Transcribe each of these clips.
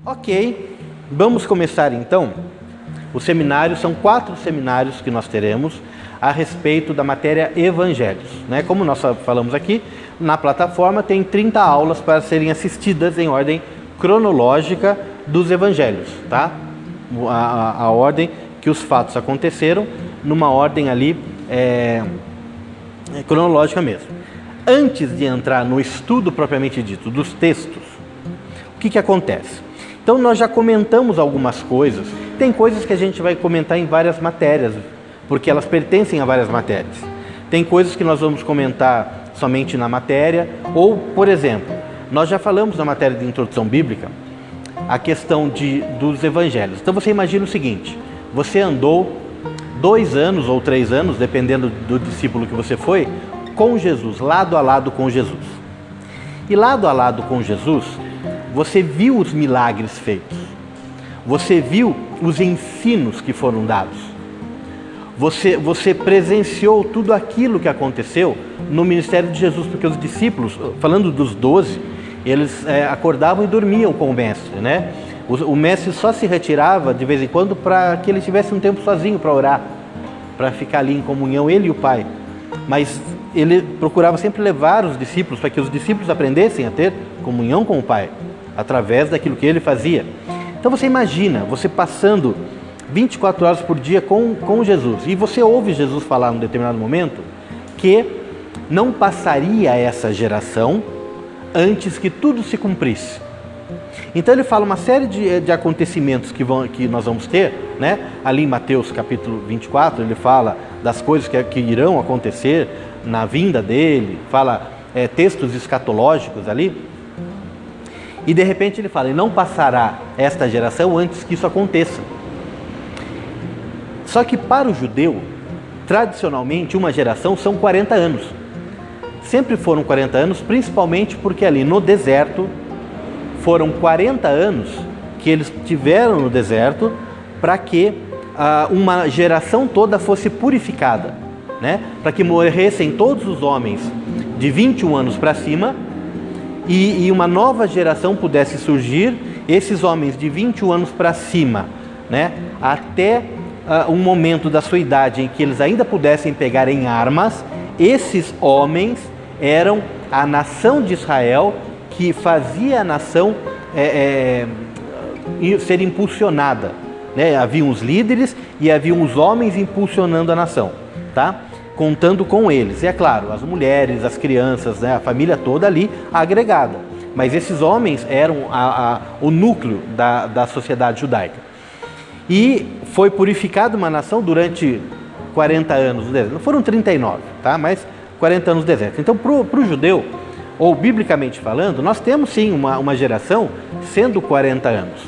Ok, vamos começar então. Os seminários são 4 seminários que nós teremos a respeito da matéria Evangelhos, né? Como nós falamos aqui, na plataforma tem 30 aulas para serem assistidas em ordem cronológica dos Evangelhos, tá? A ordem que os fatos aconteceram, numa ordem ali cronológica mesmo. Antes de entrar no estudo propriamente dito dos textos, o que acontece? Então nós já comentamos algumas coisas, tem coisas que a gente vai comentar em várias matérias, porque elas pertencem a várias matérias. Tem coisas que nós vamos comentar somente na matéria, ou, por exemplo, nós já falamos na matéria de introdução bíblica, a questão dos evangelhos. Então você imagina o seguinte, você andou 2 anos ou 3 anos, dependendo do discípulo que você foi, com Jesus, lado a lado com Jesus. E lado a lado com Jesus, você viu os milagres feitos, você viu os ensinos que foram dados, você presenciou tudo aquilo que aconteceu no ministério de Jesus, porque os discípulos, falando dos 12, eles acordavam e dormiam com o mestre, né? O mestre só se retirava de vez em quando para que ele tivesse um tempo sozinho para orar, para ficar ali em comunhão, ele e o Pai. Mas ele procurava sempre levar os discípulos para que os discípulos aprendessem a ter comunhão com o Pai, através daquilo que ele fazia. Então você imagina, você passando 24 horas por dia com Jesus, e você ouve Jesus falar num determinado momento que não passaria essa geração antes que tudo se cumprisse. Então ele fala uma série de acontecimentos que nós vamos ter, né? Ali em Mateus capítulo 24, ele fala das coisas que irão acontecer na vinda dele, fala textos escatológicos ali. E de repente ele fala, e não passará esta geração antes que isso aconteça. Só que para o judeu, tradicionalmente uma geração são 40 anos. Sempre foram 40 anos, principalmente porque ali no deserto, foram 40 anos que eles tiveram no deserto para que uma geração toda fosse purificada, né? Para que morressem todos os homens de 21 anos para cima, e uma nova geração pudesse surgir, esses homens de 21 anos para cima, né? Até um momento da sua idade em que eles ainda pudessem pegar em armas, esses homens eram a nação de Israel que fazia a nação ser impulsionada, né? Havia os líderes e havia os homens impulsionando a nação, tá? Contando com eles, e é claro, as mulheres, as crianças, né, a família toda ali agregada. Mas esses homens eram o núcleo da sociedade judaica. E foi purificada uma nação durante 40 anos no deserto. Não foram 39, tá? Mas 40 anos no deserto. Então, para o judeu, ou biblicamente falando, nós temos sim uma geração sendo 40 anos.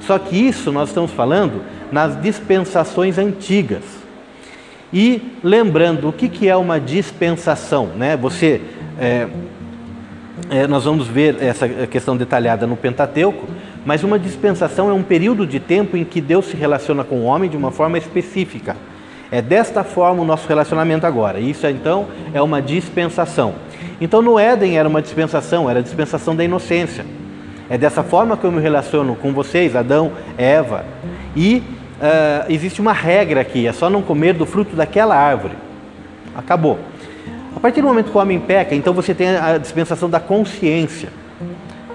Só que isso nós estamos falando nas dispensações antigas. E lembrando, o que é uma dispensação, né? Nós vamos ver essa questão detalhada no Pentateuco, mas uma dispensação é um período de tempo em que Deus se relaciona com o homem de uma forma específica. É desta forma o nosso relacionamento agora. Isso então é uma dispensação. Então no Éden era uma dispensação, era a dispensação da inocência. É dessa forma que eu me relaciono com vocês, Adão, Eva. E existe uma regra aqui, é só não comer do fruto daquela árvore. Acabou. A partir do momento que o homem peca, então você tem a dispensação da consciência.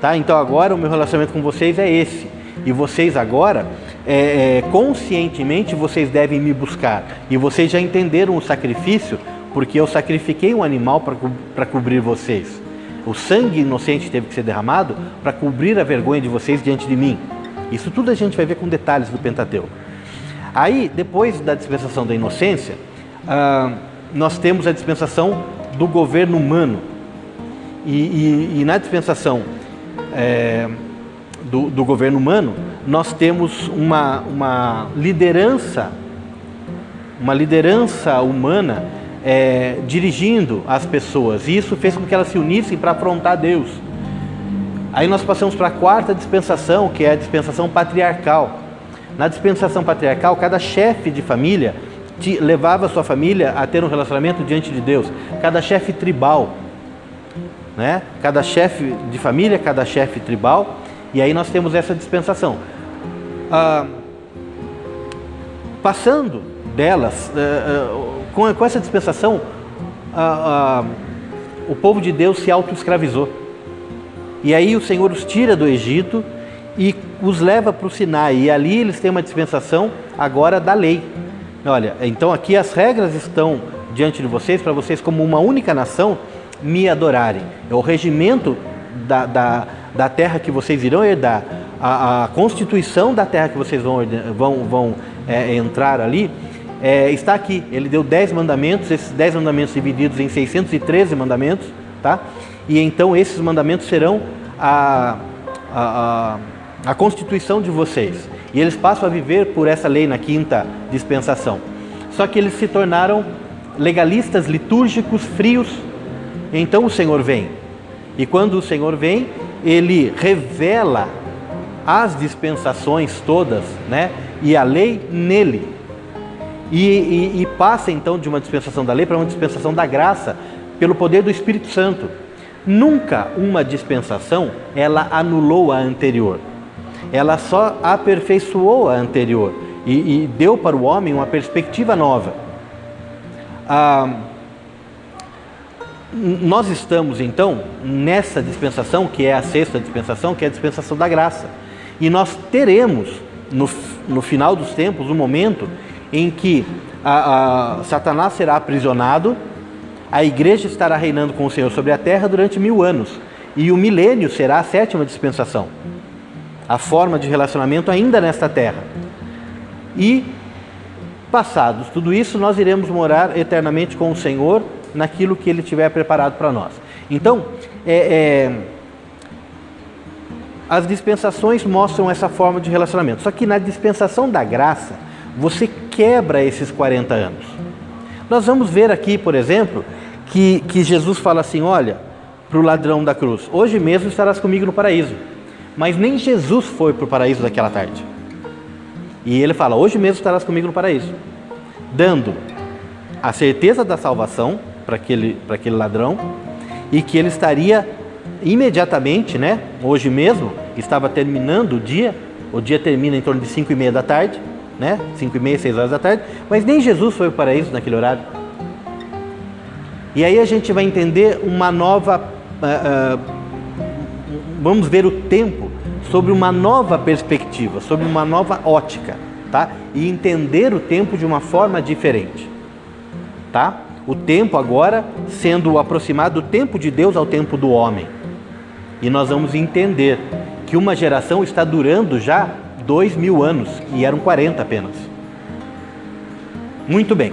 Tá? Então agora o meu relacionamento com vocês é esse. E vocês agora, conscientemente, vocês devem me buscar. E vocês já entenderam o sacrifício, porque eu sacrifiquei um animal para cobrir vocês. O sangue inocente teve que ser derramado para cobrir a vergonha de vocês diante de mim. Isso tudo a gente vai ver com detalhes do Pentateuco. Aí, depois da dispensação da inocência, nós temos a dispensação do governo humano. E na dispensação do governo humano, nós temos uma liderança humana dirigindo as pessoas. E isso fez com que elas se unissem para afrontar Deus. Aí nós passamos para a 4ª dispensação, que é a dispensação patriarcal. Na dispensação patriarcal, cada chefe de família levava a sua família a ter um relacionamento diante de Deus. Cada chefe tribal, né? Cada chefe de família, cada chefe tribal, E aí nós temos essa dispensação. Passando delas, com essa dispensação, o povo de Deus se auto-escravizou. E aí o Senhor os tira do Egito e os leva para o Sinai. E ali eles têm uma dispensação agora da lei. Olha, então aqui as regras estão diante de vocês, para vocês como uma única nação me adorarem. É o regimento da terra que vocês irão herdar, a constituição da terra que vocês vão entrar ali, está aqui. Ele deu 10 mandamentos, esses 10 mandamentos divididos em 613 mandamentos, tá? E então esses mandamentos serão a constituição de vocês. E eles passam a viver por essa lei na quinta dispensação. Só que eles se tornaram legalistas, litúrgicos, frios. Então o Senhor vem. E quando o Senhor vem, Ele revela as dispensações todas, né? E a lei nele. E passa então de uma dispensação da lei para uma dispensação da graça, pelo poder do Espírito Santo. Nunca uma dispensação, ela anulou a anterior. Ela só aperfeiçoou a anterior e deu para o homem uma perspectiva nova. Nós estamos então nessa dispensação, que é a sexta dispensação, que é a dispensação da graça. E nós teremos no final dos tempos um momento em que Satanás será aprisionado, a igreja estará reinando com o Senhor sobre a terra durante 1000 anos. E o milênio será a sétima dispensação. A forma de relacionamento ainda nesta terra. E, passados tudo isso, nós iremos morar eternamente com o Senhor naquilo que Ele tiver preparado para nós. Então, as dispensações mostram essa forma de relacionamento. Só que na dispensação da graça, você quebra esses 40 anos. Nós vamos ver aqui, por exemplo, que Jesus fala assim, olha, para o ladrão da cruz, hoje mesmo estarás comigo no paraíso. Mas nem Jesus foi para o paraíso daquela tarde. E ele fala, hoje mesmo estarás comigo no paraíso. Dando a certeza da salvação para aquele ladrão, e que ele estaria imediatamente, né? Hoje mesmo, estava terminando o dia termina em torno de 5:30 da tarde, né? 5:30, 6 horas da tarde, mas nem Jesus foi para o paraíso naquele horário. E aí a gente vai entender uma nova... vamos ver o tempo sobre uma nova perspectiva, sobre uma nova ótica, tá? E entender o tempo de uma forma diferente, tá? O tempo agora sendo aproximado do tempo de Deus ao tempo do homem. E nós vamos entender que uma geração está durando já 2000 anos, e eram 40 apenas. Muito bem.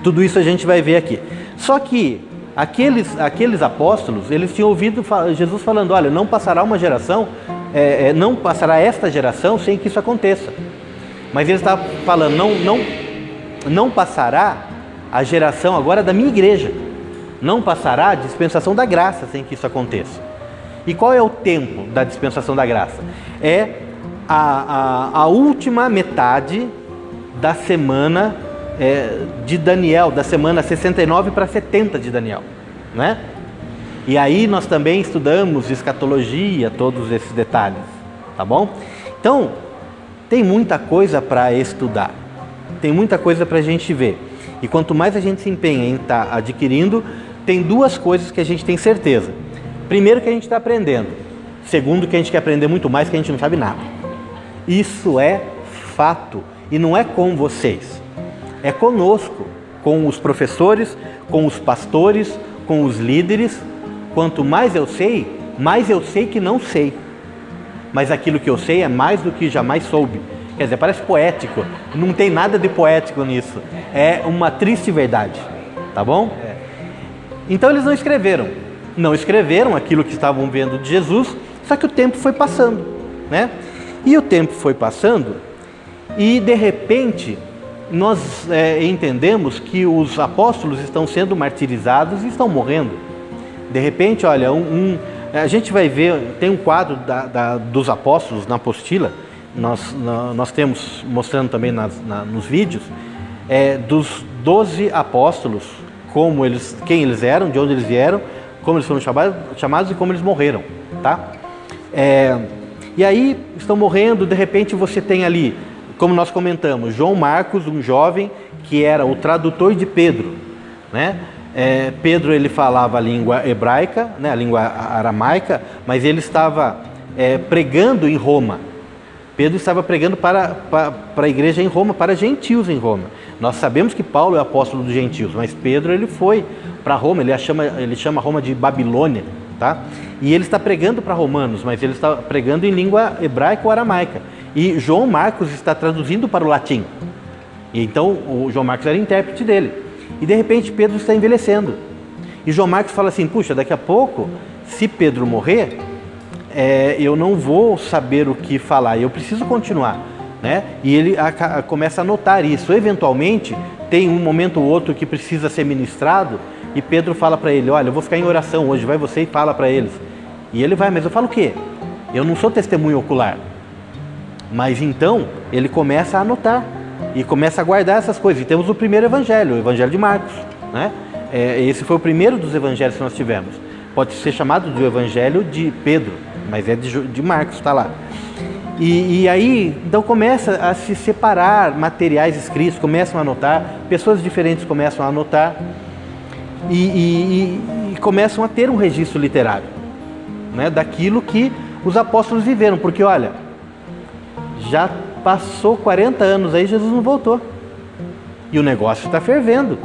Tudo isso a gente vai ver aqui. Só que aqueles apóstolos, eles tinham ouvido Jesus falando, olha, não passará uma geração, não passará esta geração sem que isso aconteça. Mas ele está falando, não passará a geração agora da minha igreja. Não passará a dispensação da graça sem que isso aconteça. E qual é o tempo da dispensação da graça? É a última metade da semana de Daniel, da semana 69 para 70 de Daniel, né? E aí nós também estudamos escatologia, todos esses detalhes, tá bom? Então, tem muita coisa para estudar, tem muita coisa para a gente ver. E quanto mais a gente se empenha em estar adquirindo, tem duas coisas que a gente tem certeza. Primeiro, que a gente está aprendendo. Segundo, que a gente quer aprender muito mais, que a gente não sabe nada. Isso é fato. E não é com vocês. É conosco, com os professores, com os pastores, com os líderes. Quanto mais eu sei que não sei. Mas aquilo que eu sei é mais do que jamais soube. Quer dizer, parece poético. Não tem nada de poético nisso. É uma triste verdade. Tá bom? Então eles não escreveram aquilo que estavam vendo de Jesus, só que o tempo foi passando, né? E o tempo foi passando e, de repente, nós entendemos que os apóstolos estão sendo martirizados e estão morrendo. De repente, olha, a gente vai ver, tem um quadro dos apóstolos na apostila, nós temos mostrando também nos vídeos, dos 12 apóstolos, quem eles eram, de onde eles vieram, como eles foram chamados e como eles morreram, tá? E aí estão morrendo, de repente você tem ali, como nós comentamos, João Marcos, um jovem que era o tradutor de Pedro, né? Pedro, ele falava a língua hebraica, né, a língua aramaica, mas ele estava pregando em Roma. Pedro estava pregando para a igreja em Roma, para gentios em Roma. Nós sabemos que Paulo é apóstolo dos gentios, mas Pedro, ele foi para Roma, ele chama Roma de Babilônia, tá? E ele está pregando para romanos, mas ele está pregando em língua hebraica ou aramaica. E João Marcos está traduzindo para o latim. E então o João Marcos era intérprete dele. E de repente Pedro está envelhecendo. E João Marcos fala assim, puxa, daqui a pouco, se Pedro morrer, eu não vou saber o que falar, eu preciso continuar, né? E ele começa a notar isso. Eventualmente, tem um momento ou outro que precisa ser ministrado, e Pedro fala para ele, olha, eu vou ficar em oração hoje, vai você e fala para eles. E ele vai, mas eu falo o quê? Eu não sou testemunho ocular. Mas então, ele começa a anotar, e começa a guardar essas coisas. E temos o primeiro evangelho, o evangelho de Marcos, né? Esse foi o primeiro dos evangelhos que nós tivemos. Pode ser chamado do evangelho de Pedro, mas é de Marcos, está lá. E aí, então começa a se separar materiais escritos, começam a anotar, pessoas diferentes começam a anotar e começam a ter um registro literário, né, daquilo que os apóstolos viveram, porque olha, já passou 40 anos aí, Jesus não voltou e o negócio está fervendo,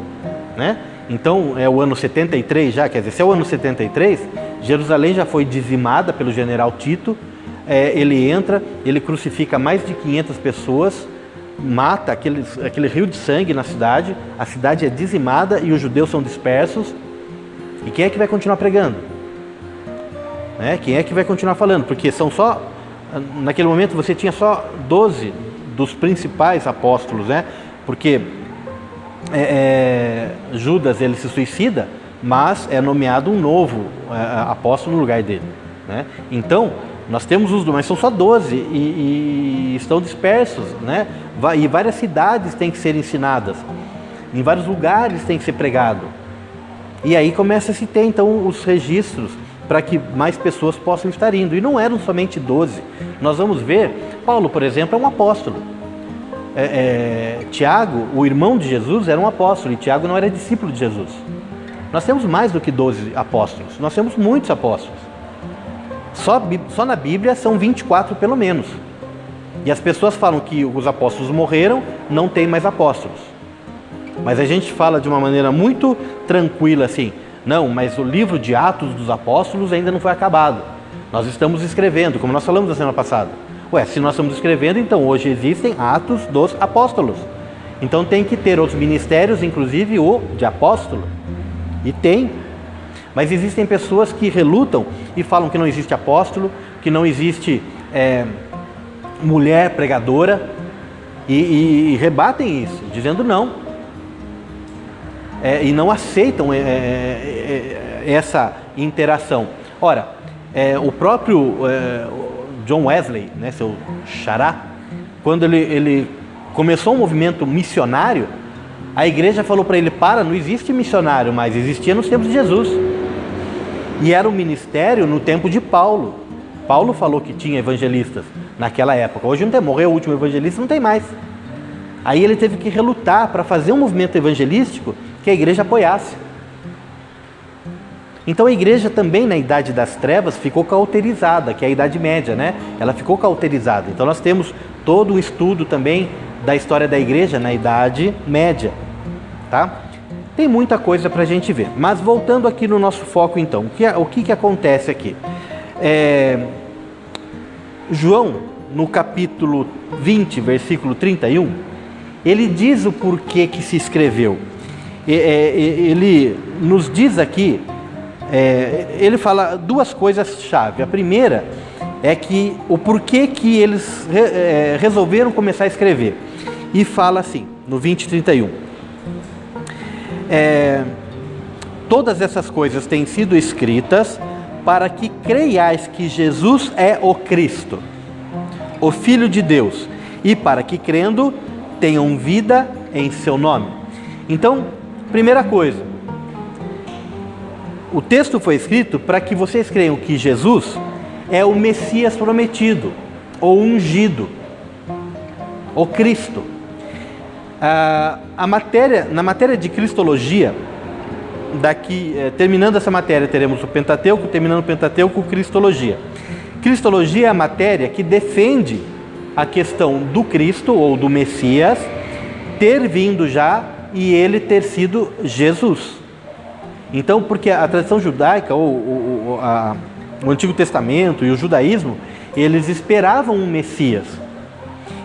né? Então é o ano 73 já, quer dizer, se é o ano 73, Jerusalém já foi dizimada pelo general Tito, ele entra, ele crucifica mais de 500 pessoas, mata aquele rio de sangue na cidade, a cidade é dizimada e os judeus são dispersos. E quem é que vai continuar pregando? Quem é que vai continuar falando? Porque são só, naquele momento você tinha só 12 dos principais apóstolos, né? Porque Judas, ele se suicida, mas é nomeado um novo apóstolo no lugar dele, né? Então, nós temos os 12, mas são só 12 e estão dispersos, né? E várias cidades têm que ser ensinadas, em vários lugares tem que ser pregado. E aí começa a se ter, então, os registros para que mais pessoas possam estar indo. E não eram somente 12. Nós vamos ver, Paulo, por exemplo, é um apóstolo. Tiago, o irmão de Jesus, era um apóstolo, e Tiago não era discípulo de Jesus. Nós temos mais do que 12 apóstolos, nós temos muitos apóstolos. Só na Bíblia são 24 pelo menos. E as pessoas falam que os apóstolos morreram, não tem mais apóstolos. Mas a gente fala de uma maneira muito tranquila assim, não, mas o livro de Atos dos Apóstolos ainda não foi acabado. Nós estamos escrevendo, como nós falamos na semana passada. Se nós estamos escrevendo, então hoje existem Atos dos Apóstolos. Então tem que ter outros ministérios, inclusive o de apóstolo. E tem. Mas existem pessoas que relutam e falam que não existe apóstolo, que não existe mulher pregadora, e rebatem isso, dizendo não. E não aceitam essa interação. Ora, o próprio John Wesley, né, seu xará, quando ele começou um movimento missionário, a igreja falou para ele, não existe missionário, mas existia nos tempos de Jesus. E era um ministério no tempo de Paulo. Paulo falou que tinha evangelistas naquela época. Hoje não tem, morreu o último evangelista, não tem mais. Aí ele teve que relutar para fazer um movimento evangelístico que a igreja apoiasse. Então a igreja também na Idade das Trevas ficou cauterizada, que é a Idade Média, né? Ela ficou cauterizada. Então nós temos todo um estudo também da história da igreja na Idade Média, tá? Tem muita coisa para a gente ver. Mas voltando aqui no nosso foco então, o que acontece aqui? João, no capítulo 20, versículo 31, ele diz o porquê que se escreveu. Ele nos diz aqui, ele fala duas coisas-chave. A primeira é que o porquê que eles resolveram começar a escrever. E fala assim, no 20, 31. Todas essas coisas têm sido escritas para que creiais que Jesus é o Cristo, o Filho de Deus, e para que crendo tenham vida em seu nome. Então, primeira coisa, o texto foi escrito para que vocês creiam que Jesus é o Messias prometido, ou ungido, o Cristo. Na matéria de cristologia, terminando essa matéria, teremos o Pentateuco, terminando o Pentateuco, cristologia. Cristologia é a matéria que defende a questão do Cristo, ou do Messias, ter vindo já e ele ter sido Jesus. Então, porque a tradição judaica, o Antigo Testamento e o judaísmo, eles esperavam um Messias.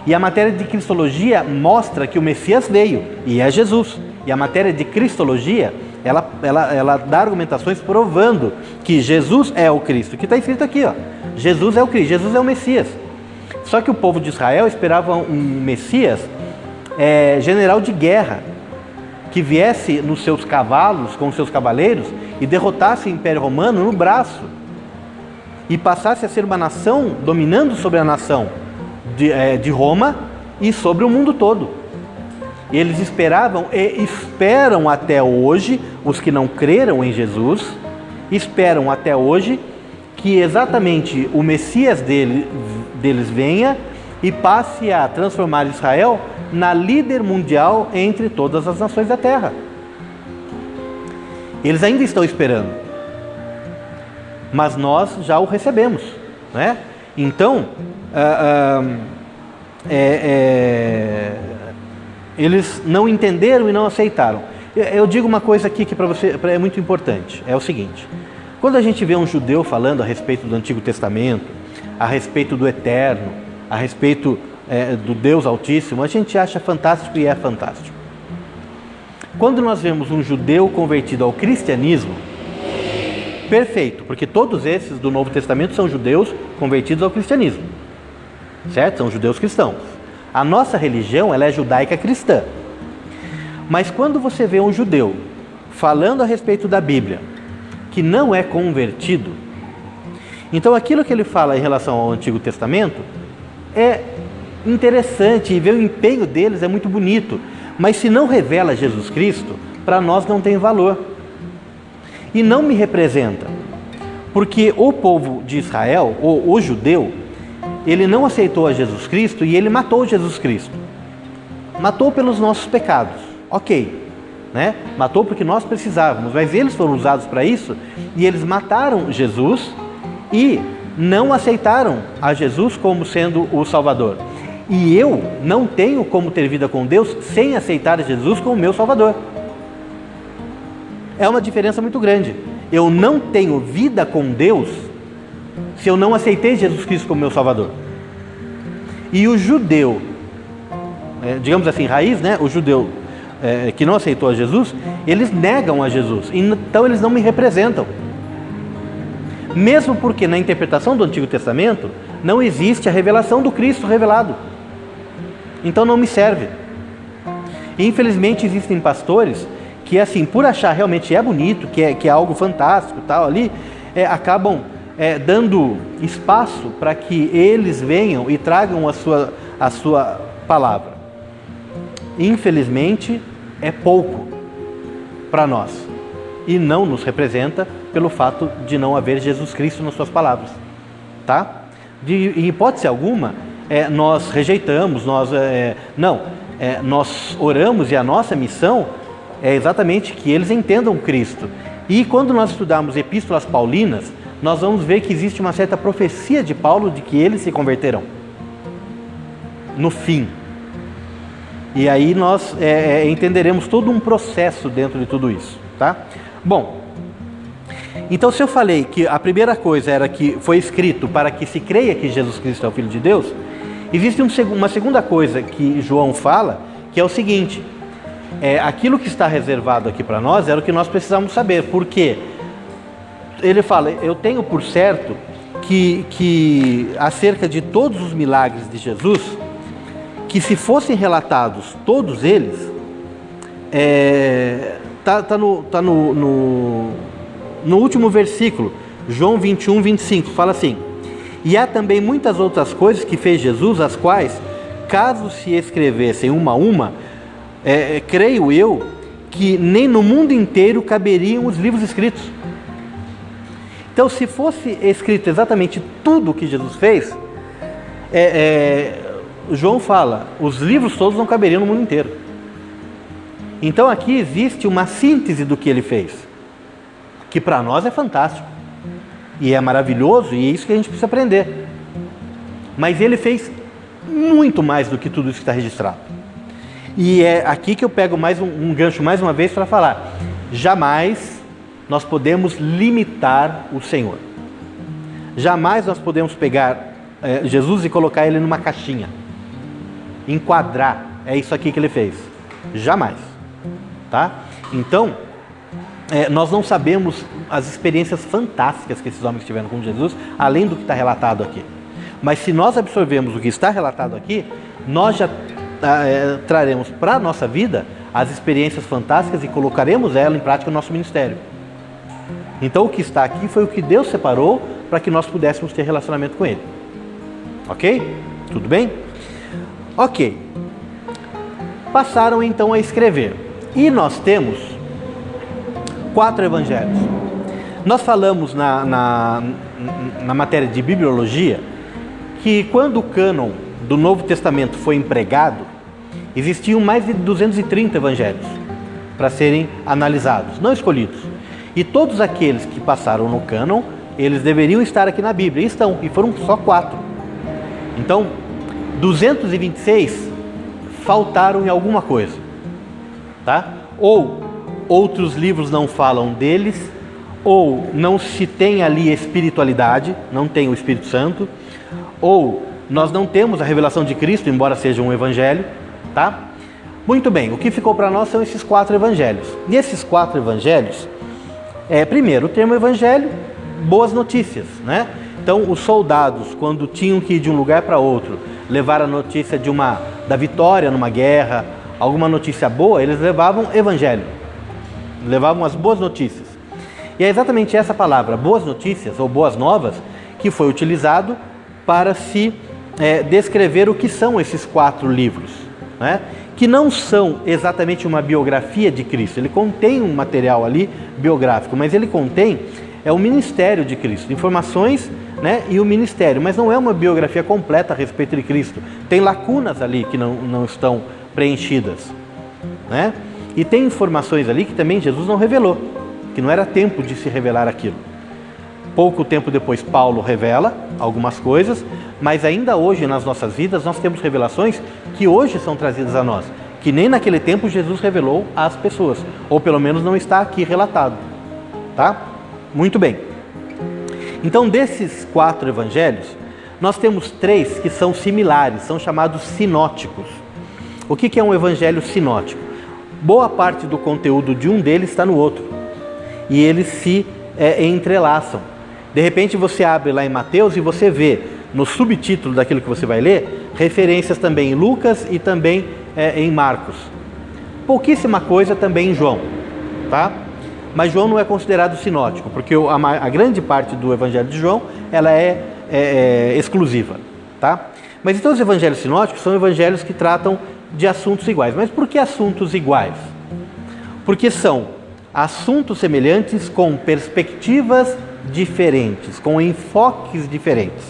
E a matéria de cristologia mostra que o Messias veio, e é Jesus. E a matéria de cristologia, ela dá argumentações provando que Jesus é o Cristo, que está escrito aqui, ó. Jesus é o Cristo, Jesus é o Messias. Só que o povo de Israel esperava um Messias general de guerra, que viesse nos seus cavalos, com os seus cavaleiros, e derrotasse o Império Romano no braço, e passasse a ser uma nação dominando sobre a nação de Roma e sobre o mundo todo. E eles esperavam e esperam até hoje, os que não creram em Jesus, esperam até hoje que exatamente o Messias deles venha e passe a transformar Israel na líder mundial entre todas as nações da terra. Eles ainda estão esperando, mas nós já o recebemos, né? Então, eles não entenderam e não aceitaram. Eu digo uma coisa aqui que para você é muito importante, é o seguinte: quando a gente vê um judeu falando a respeito do Antigo Testamento, a respeito do Eterno, a respeito do Deus Altíssimo, a gente acha fantástico, e é fantástico. Quando nós vemos um judeu convertido ao cristianismo, perfeito, porque todos esses do Novo Testamento são judeus convertidos ao cristianismo, certo? São judeus cristãos. A nossa religião, ela é judaica cristã. Mas quando você vê um judeu falando a respeito da Bíblia, que não é convertido, então aquilo que ele fala em relação ao Antigo Testamento é interessante, e ver o empenho deles é muito bonito, mas se não revela Jesus Cristo, para nós não tem valor. E não me representa, porque o povo de Israel, o judeu, ele não aceitou a Jesus Cristo e ele matou Jesus Cristo. Matou pelos nossos pecados, ok, né? Matou porque nós precisávamos, mas eles foram usados para isso, e eles mataram Jesus e não aceitaram a Jesus como sendo o Salvador. E eu não tenho como ter vida com Deus sem aceitar Jesus como meu Salvador. É uma diferença muito grande. Eu não tenho vida com Deus se eu não aceitei Jesus Cristo como meu Salvador. E o judeu, digamos assim, raiz, né? O judeu que não aceitou a Jesus, eles negam a Jesus, então eles não me representam. Mesmo porque na interpretação do Antigo Testamento não existe a revelação do Cristo revelado. Então não me serve. E, infelizmente existem pastores que, assim, por achar realmente bonito, que é algo fantástico, tal ali, acabam dando espaço para que eles venham e tragam a sua palavra. Infelizmente é pouco para nós e não nos representa pelo fato de não haver Jesus Cristo nas suas palavras, tá? Em hipótese alguma nós rejeitamos, nós oramos, e a nossa missão é exatamente que eles entendam Cristo. E quando nós estudarmos epístolas paulinas, nós vamos ver que existe uma certa profecia de Paulo de que eles se converterão no fim. E aí nós entenderemos todo um processo dentro de tudo isso, tá? Bom, então se eu falei que a primeira coisa era que foi escrito para que se creia que Jesus Cristo é o Filho de Deus, existe uma segunda coisa que João fala, que é o seguinte: aquilo que está reservado aqui para nós era o que nós precisamos saber, porque ele fala: eu tenho por certo que acerca de todos os milagres de Jesus, que se fossem relatados todos eles, tá no último versículo, João 21, 25, fala assim: e há também muitas outras coisas que fez Jesus, as quais, caso se escrevessem uma a uma, creio eu que nem no mundo inteiro caberiam os livros escritos. Então, se fosse escrito exatamente tudo o que Jesus fez, João fala, os livros todos não caberiam no mundo inteiro. Então aqui existe uma síntese do que ele fez, que para nós é fantástico, e é maravilhoso, e é isso que a gente precisa aprender. Mas ele fez muito mais do que tudo isso que está registrado. E é aqui que eu pego mais um gancho mais uma vez para falar, jamais nós podemos limitar o Senhor. Jamais nós podemos pegar Jesus e colocar ele numa caixinha, enquadrar, é isso aqui que ele fez. Jamais. Tá? Então, nós não sabemos as experiências fantásticas que esses homens tiveram com Jesus, além do que está relatado aqui. Mas se nós absorvermos o que está relatado aqui, nós já traremos para a nossa vida as experiências fantásticas e colocaremos ela em prática no nosso ministério. Então o que está aqui foi o que Deus separou para que nós pudéssemos ter relacionamento com Ele. Ok? Tudo bem? Ok. Passaram então a escrever. E nós temos 4 evangelhos. Nós falamos na matéria de bibliologia que quando o cânon do Novo Testamento foi empregado, existiam mais de 230 evangelhos para serem analisados, não escolhidos. E todos aqueles que passaram no cânon, eles deveriam estar aqui na Bíblia, e estão, e foram só 4. Então, 226 faltaram em alguma coisa, tá? Ou outros livros não falam deles, ou não se tem ali espiritualidade, não tem o Espírito Santo, ou nós não temos a revelação de Cristo, embora seja um evangelho, tá? Muito bem, o que ficou para nós são esses 4 evangelhos. E esses 4 evangelhos, primeiro, o termo evangelho, boas notícias, né? Então, os soldados, quando tinham que ir de um lugar para outro, levar a notícia da vitória numa guerra, alguma notícia boa, eles levavam evangelho, levavam as boas notícias. E é exatamente essa palavra, boas notícias ou boas novas, que foi utilizado para se descrever o que são esses 4 livros, né? Que não são exatamente uma biografia de Cristo. Ele contém um material ali biográfico, mas ele contém o ministério de Cristo, informações, né, e o ministério, mas não é uma biografia completa a respeito de Cristo. Tem lacunas ali que não estão preenchidas, né? E tem informações ali que também Jesus não revelou, que não era tempo de se revelar aquilo. Pouco tempo depois Paulo revela algumas coisas, mas ainda hoje nas nossas vidas nós temos revelações que hoje são trazidas a nós, que nem naquele tempo Jesus revelou às pessoas, ou pelo menos não está aqui relatado, tá? Muito bem. Então desses 4 evangelhos, nós temos 3 que são similares, são chamados sinóticos. O que é um evangelho sinótico? Boa parte do conteúdo de um deles está no outro, e eles se entrelaçam. De repente você abre lá em Mateus e você vê no subtítulo daquilo que você vai ler, referências também em Lucas e também em Marcos. Pouquíssima coisa também em João, tá? Mas João não é considerado sinótico, porque a grande parte do evangelho de João, ela é exclusiva, tá? Mas então os evangelhos sinóticos são evangelhos que tratam de assuntos iguais. Mas por que assuntos iguais? Porque são assuntos semelhantes com perspectivas diferentes, com enfoques diferentes,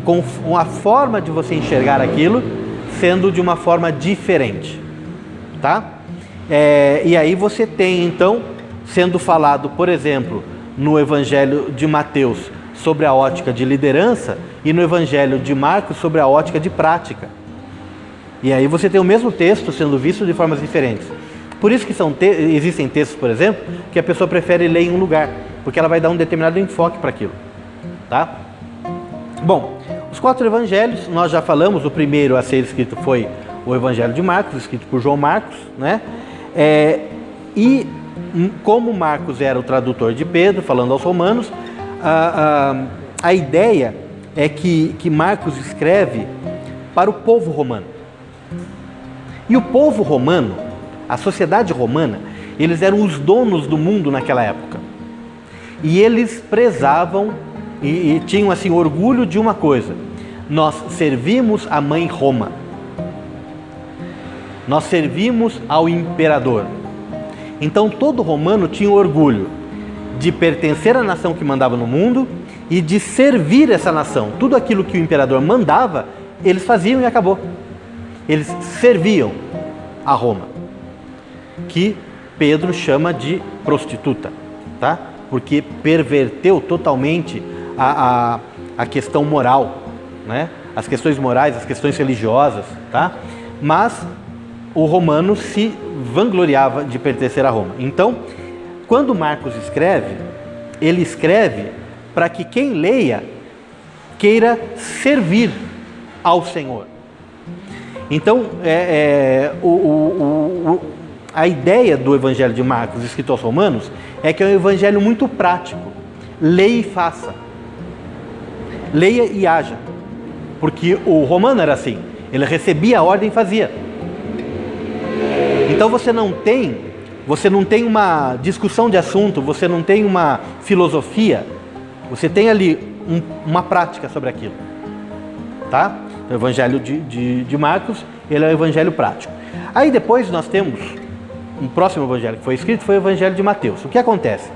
com uma forma de você enxergar aquilo sendo de uma forma diferente, tá? E aí você tem então sendo falado, por exemplo, no Evangelho de Mateus sobre a ótica de liderança e no Evangelho de Marcos sobre a ótica de prática. E aí você tem o mesmo texto sendo visto de formas diferentes. Por isso que existem textos, por exemplo, que a pessoa prefere ler em um lugar, porque ela vai dar um determinado enfoque para aquilo, tá? Bom, os 4 evangelhos, nós já falamos, o primeiro a ser escrito foi o Evangelho de Marcos, escrito por João Marcos, né? E como Marcos era o tradutor de Pedro, falando aos romanos, a ideia é que Marcos escreve para o povo romano. E o povo romano, a sociedade romana, eles eram os donos do mundo naquela época. E eles prezavam e tinham assim orgulho de uma coisa: nós servimos a mãe Roma. Nós servimos ao imperador. Então todo romano tinha orgulho de pertencer à nação que mandava no mundo e de servir essa nação. Tudo aquilo que o imperador mandava, eles faziam e acabou. Eles serviam a Roma, que Pedro chama de prostituta, tá? Porque perverteu totalmente a questão moral, né? As questões morais, as questões religiosas, tá? Mas o romano se vangloriava de pertencer a Roma. Então, quando Marcos escreve, ele escreve para que quem leia queira servir ao Senhor. Então, a ideia do Evangelho de Marcos, escrito aos Romanos, é que é um evangelho muito prático. Leia e faça. Leia e haja. Porque o romano era assim. Ele recebia a ordem e fazia. Então você não tem uma discussão de assunto, você não tem uma filosofia, você tem ali uma prática sobre aquilo. Tá? O Evangelho de Marcos, ele é o evangelho prático. Aí depois nós temos um próximo evangelho que foi escrito, foi o Evangelho de Mateus. O que acontece?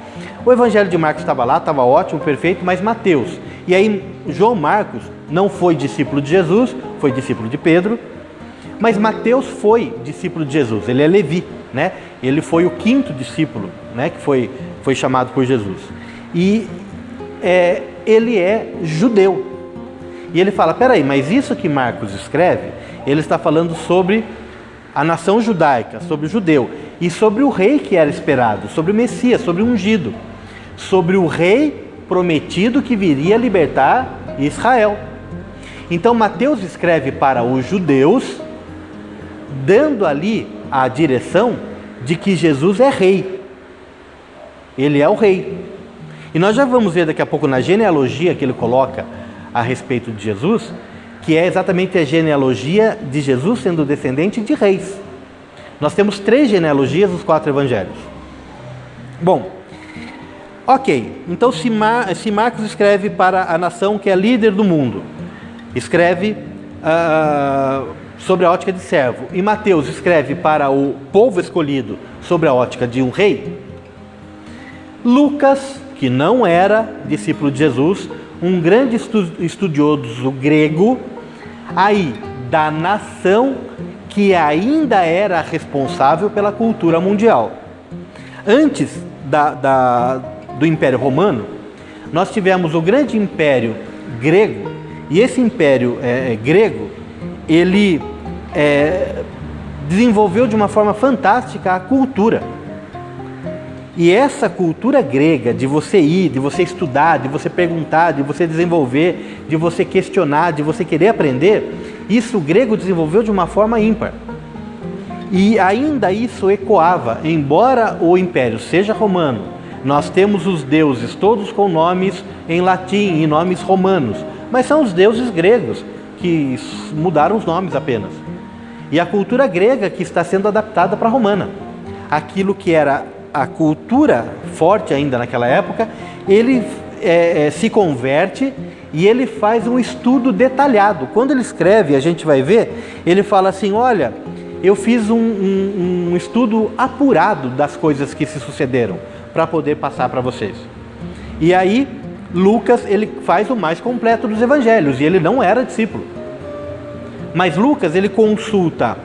O Evangelho de Marcos estava lá, estava ótimo, perfeito, mas Mateus. E aí João Marcos não foi discípulo de Jesus, foi discípulo de Pedro, mas Mateus foi discípulo de Jesus, ele é Levi, né? Ele foi o 5º discípulo, né? Que foi chamado por Jesus. E ele é judeu. E ele fala, peraí, mas isso que Marcos escreve, ele está falando sobre a nação judaica, sobre o judeu, e sobre o rei que era esperado, sobre o Messias, sobre o ungido, sobre o rei prometido que viria libertar Israel. Então Mateus escreve para os judeus, dando ali a direção de que Jesus é rei. Ele é o rei. E nós já vamos ver daqui a pouco na genealogia que ele coloca a respeito de Jesus, que é exatamente a genealogia de Jesus sendo descendente de reis. Nós temos 3 genealogias dos 4 evangelhos. Bom, ok, então se Marcos escreve para a nação que é líder do mundo, escreve sobre a ótica de servo, e Mateus escreve para o povo escolhido sobre a ótica de um rei, Lucas, que não era discípulo de Jesus, um grande estudioso grego, aí da nação que ainda era responsável pela cultura mundial. Antes do Império Romano, nós tivemos o grande Império Grego, e esse Império grego, ele desenvolveu de uma forma fantástica a cultura. E essa cultura grega, de você ir, de você estudar, de você perguntar, de você desenvolver, de você questionar, de você querer aprender, isso o grego desenvolveu de uma forma ímpar. E ainda isso ecoava, embora o império seja romano, nós temos os deuses todos com nomes em latim e nomes romanos, mas são os deuses gregos que mudaram os nomes apenas. E a cultura grega que está sendo adaptada para a romana. Aquilo que era a cultura forte ainda naquela época, ele se converte e ele faz um estudo detalhado. Quando ele escreve, a gente vai ver, ele fala assim, olha, eu fiz um estudo apurado das coisas que se sucederam para poder passar para vocês. E aí, Lucas, ele faz o mais completo dos evangelhos, e ele não era discípulo. Mas Lucas, ele consulta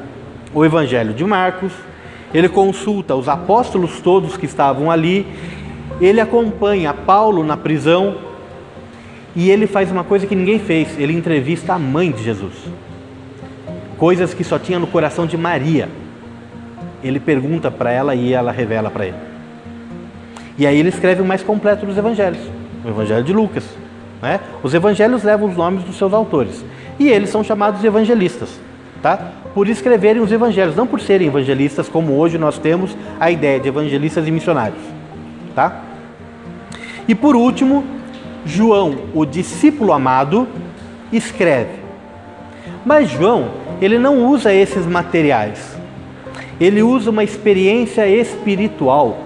o Evangelho de Marcos, ele consulta os apóstolos todos que estavam ali, ele acompanha Paulo na prisão, e ele faz uma coisa que ninguém fez, ele entrevista a mãe de Jesus. Coisas que só tinha no coração de Maria. Ele pergunta para ela e ela revela para ele. E aí ele escreve o mais completo dos evangelhos, o Evangelho de Lucas, né? Os evangelhos levam os nomes dos seus autores, e eles são chamados de evangelistas, tá? Por escreverem os evangelhos, não por serem evangelistas, como hoje nós temos a ideia de evangelistas e missionários, tá? E por último, João, o discípulo amado, escreve. Mas João, ele não usa esses materiais. Ele usa uma experiência espiritual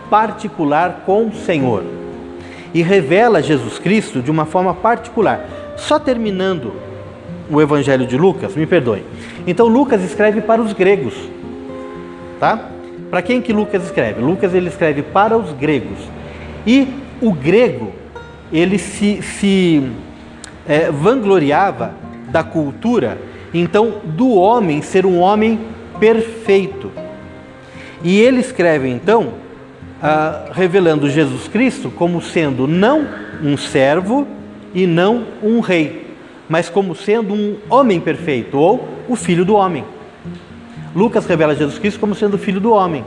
particular com o Senhor. E revela Jesus Cristo de uma forma particular. Só terminando o Evangelho de Lucas, me perdoem. Então Lucas escreve para os gregos, tá? Para quem que Lucas escreve? Lucas ele escreve para os gregos. E o grego, ele se vangloriava da cultura, então, do homem ser um homem perfeito. E ele escreve, então, revelando Jesus Cristo como sendo não um servo e não um rei, mas como sendo um homem perfeito, ou o Filho do Homem. Lucas revela Jesus Cristo como sendo o Filho do Homem.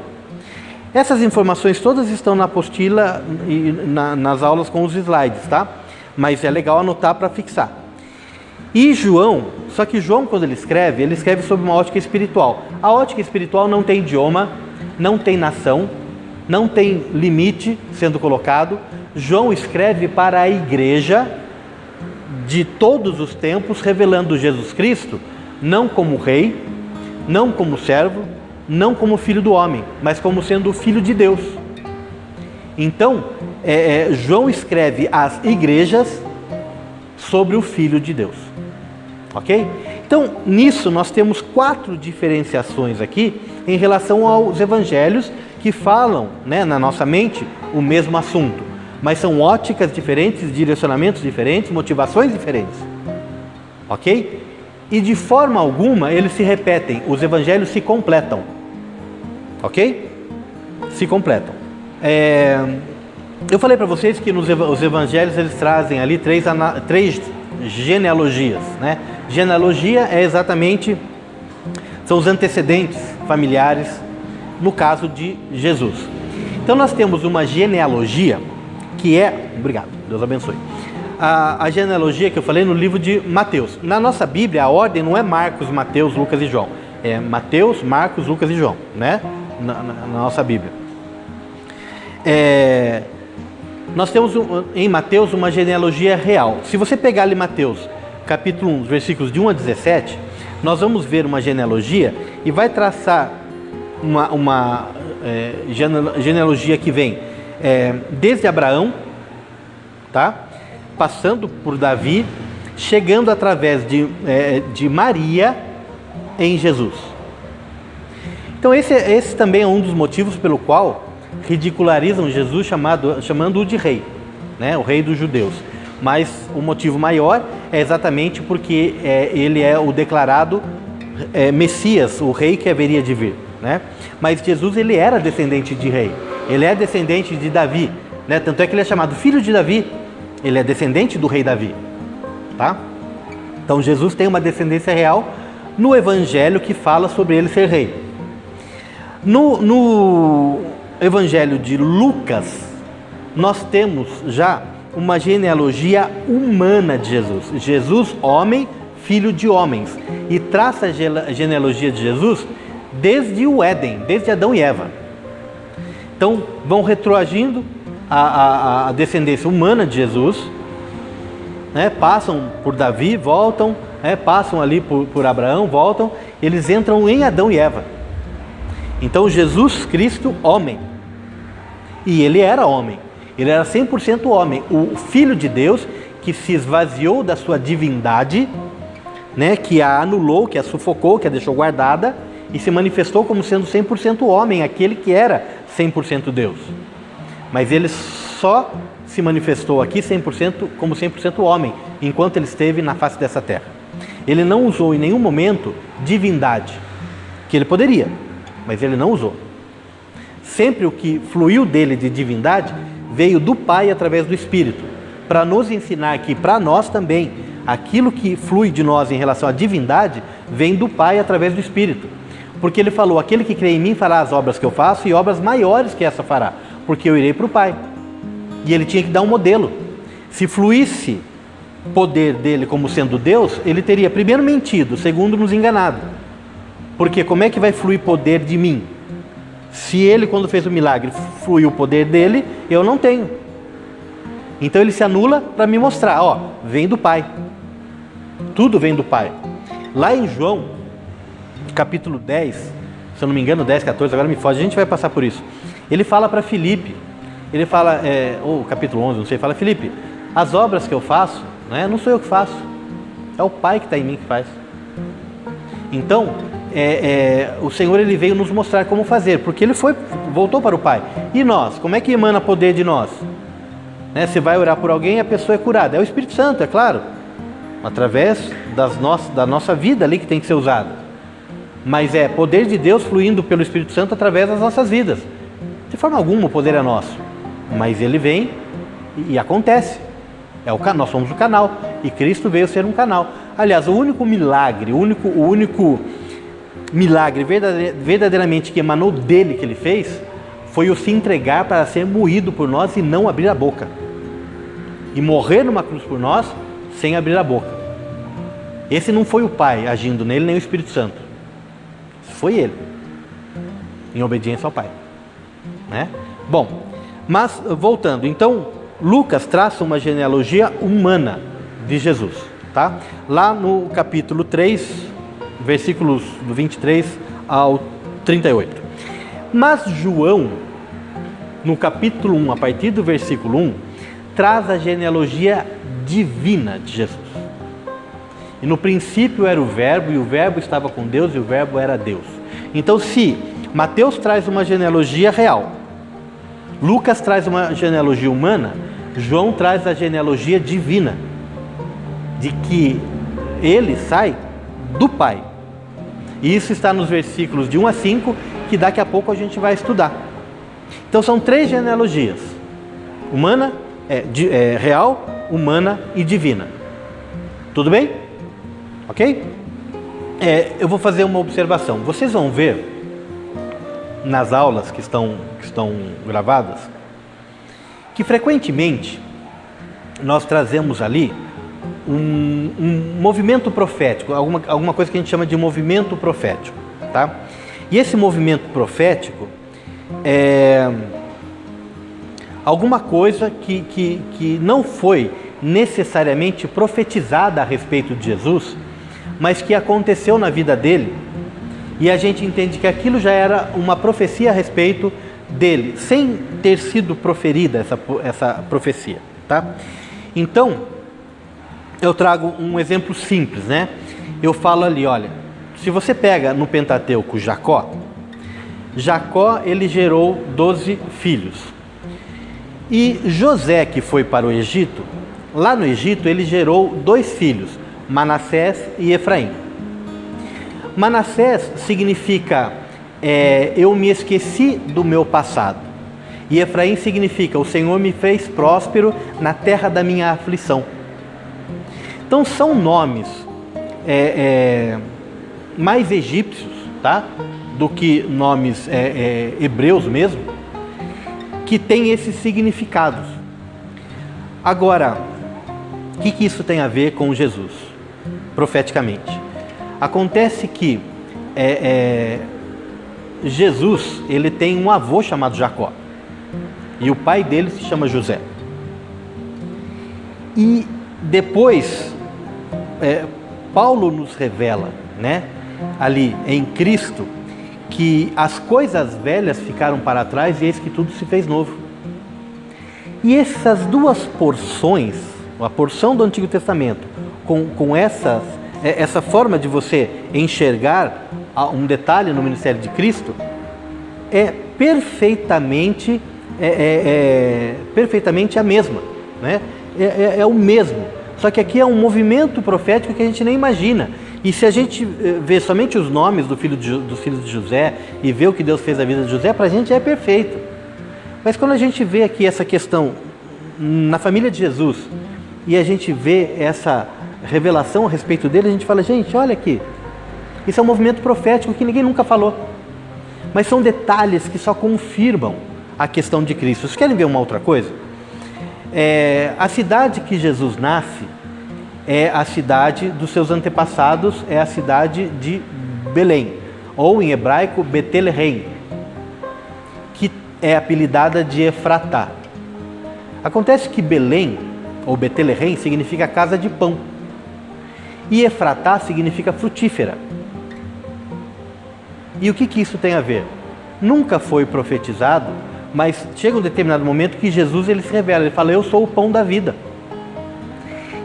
Essas informações todas estão na apostila e nas aulas com os slides, tá? Mas é legal anotar para fixar. E João, só que João, quando ele escreve sob uma ótica espiritual. A ótica espiritual não tem idioma, não tem nação, não tem limite sendo colocado. João escreve para a igreja de todos os tempos, revelando Jesus Cristo não como rei, não como servo, não como filho do homem, mas como sendo o filho de Deus. Então, João escreve às igrejas sobre o Filho de Deus. Ok? Então, nisso nós temos 4 diferenciações aqui em relação aos evangelhos que falam, né, na nossa mente o mesmo assunto, mas são óticas diferentes, direcionamentos diferentes, motivações diferentes. Ok? E de forma alguma eles se repetem, os evangelhos se completam. Ok? Se completam. Eu falei para vocês que os evangelhos eles trazem ali três genealogias, né? Genealogia é exatamente, são os antecedentes familiares, no caso de Jesus. Então nós temos uma genealogia que é, obrigado, Deus abençoe, a genealogia que eu falei no livro de Mateus. Na nossa Bíblia a ordem não é Marcos, Mateus, Lucas e João, é Mateus, Marcos, Lucas e João, né? Na nossa Bíblia. Nós temos em Mateus uma genealogia real. Se você pegar ali Mateus, capítulo 1, versículos de 1 a 17, nós vamos ver uma genealogia e vai traçar uma genealogia que vem desde Abraão, tá? Passando por Davi, chegando através de Maria em Jesus. Então esse também é um dos motivos pelo qual ridicularizam Jesus chamando-o de rei, né? O rei dos judeus. Mas o motivo maior é exatamente porque ele é o declarado Messias, o rei que haveria de vir, né? Mas Jesus ele era descendente de rei, ele é descendente de Davi, né? Tanto é que ele é chamado filho de Davi, ele é descendente do rei Davi, tá? Então Jesus tem uma descendência real no evangelho que fala sobre ele ser rei. No evangelho de Lucas, nós temos já uma genealogia humana de Jesus. Jesus, homem, filho de homens. E traça a genealogia de Jesus desde o Éden, desde Adão e Eva. Então, vão retroagindo a descendência humana de Jesus, né? Passam por Davi, voltam, né? Passam ali por Abraão, voltam, eles entram em Adão e Eva. Então, Jesus Cristo, homem. E ele era homem, ele era 100% homem, o Filho de Deus que se esvaziou da sua divindade, né, que a anulou, que a sufocou, que a deixou guardada e se manifestou como sendo 100% homem, aquele que era 100% Deus. Mas ele só se manifestou aqui 100% como 100% homem, enquanto ele esteve na face dessa terra. Ele não usou em nenhum momento divindade, que ele poderia, mas ele não usou. Sempre o que fluiu dele de divindade veio do Pai através do Espírito, para nos ensinar que para nós também, aquilo que flui de nós em relação à divindade, vem do Pai através do Espírito. Porque ele falou, aquele que crê em mim fará as obras que eu faço e obras maiores que essa fará, porque eu irei para o Pai. E ele tinha que dar um modelo. Se fluísse poder dele como sendo Deus, ele teria primeiro mentido, segundo nos enganado. Porque como é que vai fluir poder de mim? Se ele, quando fez o milagre, fluiu o poder dele, eu não tenho. Então ele se anula para me mostrar, ó, vem do Pai. Tudo vem do Pai. Lá em João, capítulo 10, se eu não me engano, 10, 14, agora me foge, a gente vai passar por isso. Ele fala para Filipe, ele fala, ou capítulo 11, não sei, fala, Filipe, as obras que eu faço, né, não sou eu que faço, é o Pai que está em mim que faz. Então, o Senhor ele veio nos mostrar como fazer, porque ele voltou para o Pai. E nós, como é que emana poder de nós? né? Você vai orar por alguém e a pessoa é curada. É o Espírito Santo, é claro, através da nossa vida ali que tem que ser usada. Mas é poder de Deus fluindo pelo Espírito Santo através das nossas vidas. De forma alguma o poder é nosso, mas ele vem e acontece. Nós somos o canal e Cristo veio ser um canal. Aliás, o único milagre, o único milagre verdadeiramente que emanou dele que ele fez foi o se entregar para ser moído por nós e não abrir a boca. E morrer numa cruz por nós sem abrir a boca. Esse não foi o Pai agindo nele, nem o Espírito Santo. Foi ele, em obediência ao Pai, né? Bom, mas voltando, então Lucas traça uma genealogia humana de Jesus, tá? Lá no capítulo 3, versículos do 23 ao 38. Mas João, no capítulo 1, a partir do versículo 1, traz a genealogia divina de Jesus. E no princípio era o Verbo, e o Verbo estava com Deus, e o Verbo era Deus. Então, se Mateus traz uma genealogia real, Lucas traz uma genealogia humana, João traz a genealogia divina, de que ele sai do Pai. E isso está nos versículos de 1 a 5, que daqui a pouco a gente vai estudar. Então são 3 genealogias: humana, real, humana e divina. Tudo bem? Ok? Eu vou fazer uma observação. Vocês vão ver nas aulas que estão gravadas que frequentemente nós trazemos ali um movimento profético, alguma coisa que a gente chama de movimento profético, tá? E esse movimento profético é alguma coisa que não foi necessariamente profetizada a respeito de Jesus, mas que aconteceu na vida dele, e a gente entende que aquilo já era uma profecia a respeito dele, sem ter sido proferida essa profecia, tá? Então, eu trago um exemplo simples, né? Eu falo ali, olha, se você pega no Pentateuco Jacó, ele gerou 12 filhos. E José, que foi para o Egito, lá no Egito ele gerou 2 filhos, Manassés e Efraim. Manassés significa eu me esqueci do meu passado. E Efraim significa o Senhor me fez próspero na terra da minha aflição. Então são nomes mais egípcios, tá? Do que nomes hebreus mesmo, que tem esses significados. Agora, o que isso tem a ver com Jesus, profeticamente? Acontece que Jesus, ele tem um avô chamado Jacó, e o pai dele se chama José. E depois, Paulo nos revela, né, ali em Cristo, que as coisas velhas ficaram para trás e eis que tudo se fez novo. E essas duas porções, a porção do Antigo Testamento, com essa forma de você enxergar um detalhe no ministério de Cristo, é perfeitamente a mesma, né? É o mesmo. Só que aqui é um movimento profético que a gente nem imagina. E se a gente vê somente os nomes dos filhos de José e vê o que Deus fez na vida de José, para a gente é perfeito. Mas quando a gente vê aqui essa questão na família de Jesus e a gente vê essa revelação a respeito dele, a gente fala, gente, olha aqui, isso é um movimento profético que ninguém nunca falou. Mas são detalhes que só confirmam a questão de Cristo. Vocês querem ver uma outra coisa? A cidade que Jesus nasce é a cidade dos seus antepassados, é a cidade de Belém, ou em hebraico Betelehem, que é apelidada de Efratá. Acontece que Belém, ou Betelehem, significa casa de pão, e Efratá significa frutífera. E o que isso tem a ver? Nunca foi profetizado, mas chega um determinado momento que Jesus ele se revela, ele fala, eu sou o pão da vida.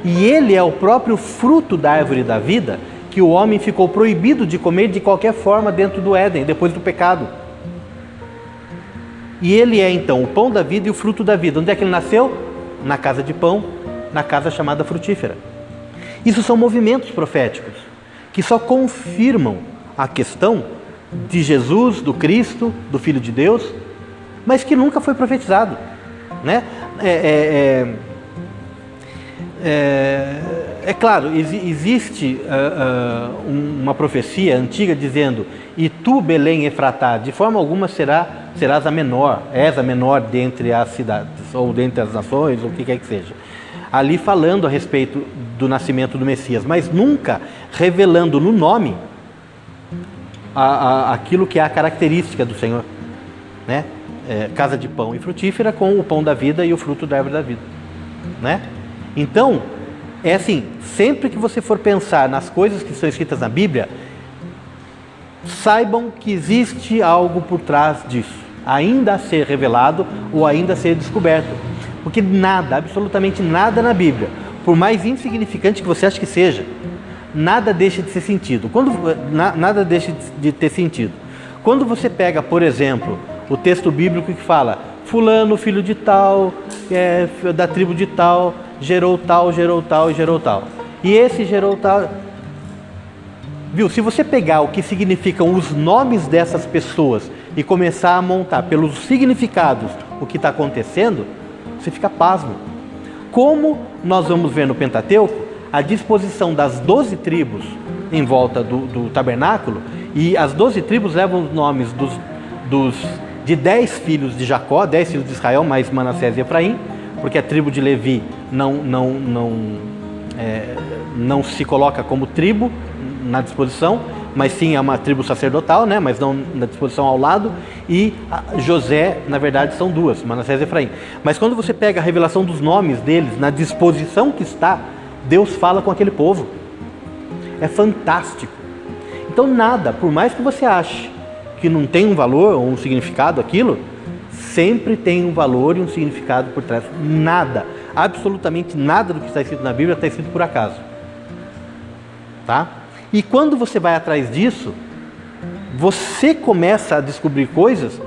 E ele é o próprio fruto da árvore da vida que o homem ficou proibido de comer de qualquer forma dentro do Éden, depois do pecado. E ele é então o pão da vida e o fruto da vida. Onde é que ele nasceu? na casa de pão, na casa chamada frutífera. Isso são movimentos proféticos que só confirmam a questão de Jesus, do Cristo, do Filho de Deus, mas que nunca foi profetizado, né? É claro, existe uma profecia antiga dizendo: e tu, Belém Efratá, de forma alguma serás a menor, és a menor dentre as cidades, ou dentre as nações, ou o que quer que seja. Ali falando a respeito do nascimento do Messias, mas nunca revelando no nome aquilo que é a característica do Senhor, né? Casa de pão e frutífera, com o pão da vida e o fruto da árvore da vida, né? Então, é assim, sempre que você for pensar nas coisas que são escritas na Bíblia, saibam que existe algo por trás disso, ainda a ser revelado ou ainda a ser descoberto. Porque nada, absolutamente nada na Bíblia, por mais insignificante que você ache que seja, nada deixa de ser sentido. Nada deixa de ter sentido. Quando você pega, por exemplo, o texto bíblico que fala: fulano, filho de tal, da tribo de tal, gerou tal, gerou tal e gerou tal. E esse gerou tal... Viu? Se você pegar o que significam os nomes dessas pessoas e começar a montar pelos significados o que está acontecendo, você fica pasmo. Como nós vamos ver no Pentateuco, a disposição das 12 tribos em volta do tabernáculo, e as 12 tribos levam os nomes de 10 filhos de Jacó, 10 filhos de Israel, mais Manassés e Efraim, porque a tribo de Levi não se coloca como tribo na disposição, mas sim é uma tribo sacerdotal, né? Mas não na disposição ao lado, e José, na verdade, são duas, Manassés e Efraim. Mas quando você pega a revelação dos nomes deles, na disposição que está, Deus fala com aquele povo. É fantástico. Então nada, por mais que você ache que não tem um valor ou um significado aquilo, sempre tem um valor e um significado por trás. Nada, absolutamente nada do que está escrito na Bíblia está escrito por acaso. Tá? E quando você vai atrás disso, você começa a descobrir coisas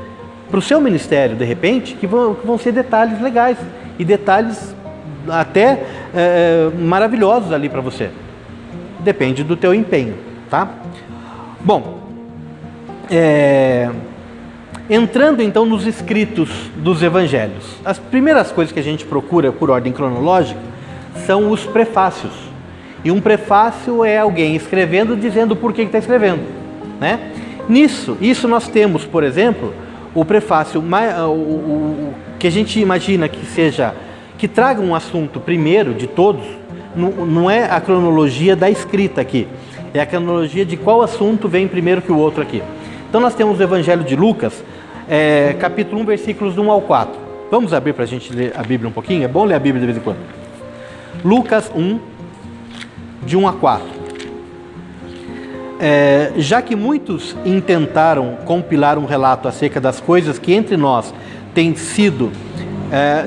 para o seu ministério, de repente, que vão ser detalhes legais e detalhes até maravilhosos ali para você. Depende do teu empenho, tá? Bom, entrando então nos escritos dos evangelhos, as primeiras coisas que a gente procura por ordem cronológica são os prefácios. E um prefácio é alguém escrevendo, dizendo por que está escrevendo, né? Isso nós temos, por exemplo, o prefácio, o que a gente imagina que traga um assunto primeiro de todos, não é a cronologia da escrita aqui, é a cronologia de qual assunto vem primeiro que o outro aqui. Então nós temos o Evangelho de Lucas, capítulo 1, versículos 1 ao 4. Vamos abrir para a gente ler a Bíblia um pouquinho? É bom ler a Bíblia de vez em quando. Lucas 1, de 1 a 4. Já que muitos intentaram compilar um relato acerca das coisas que entre nós têm sido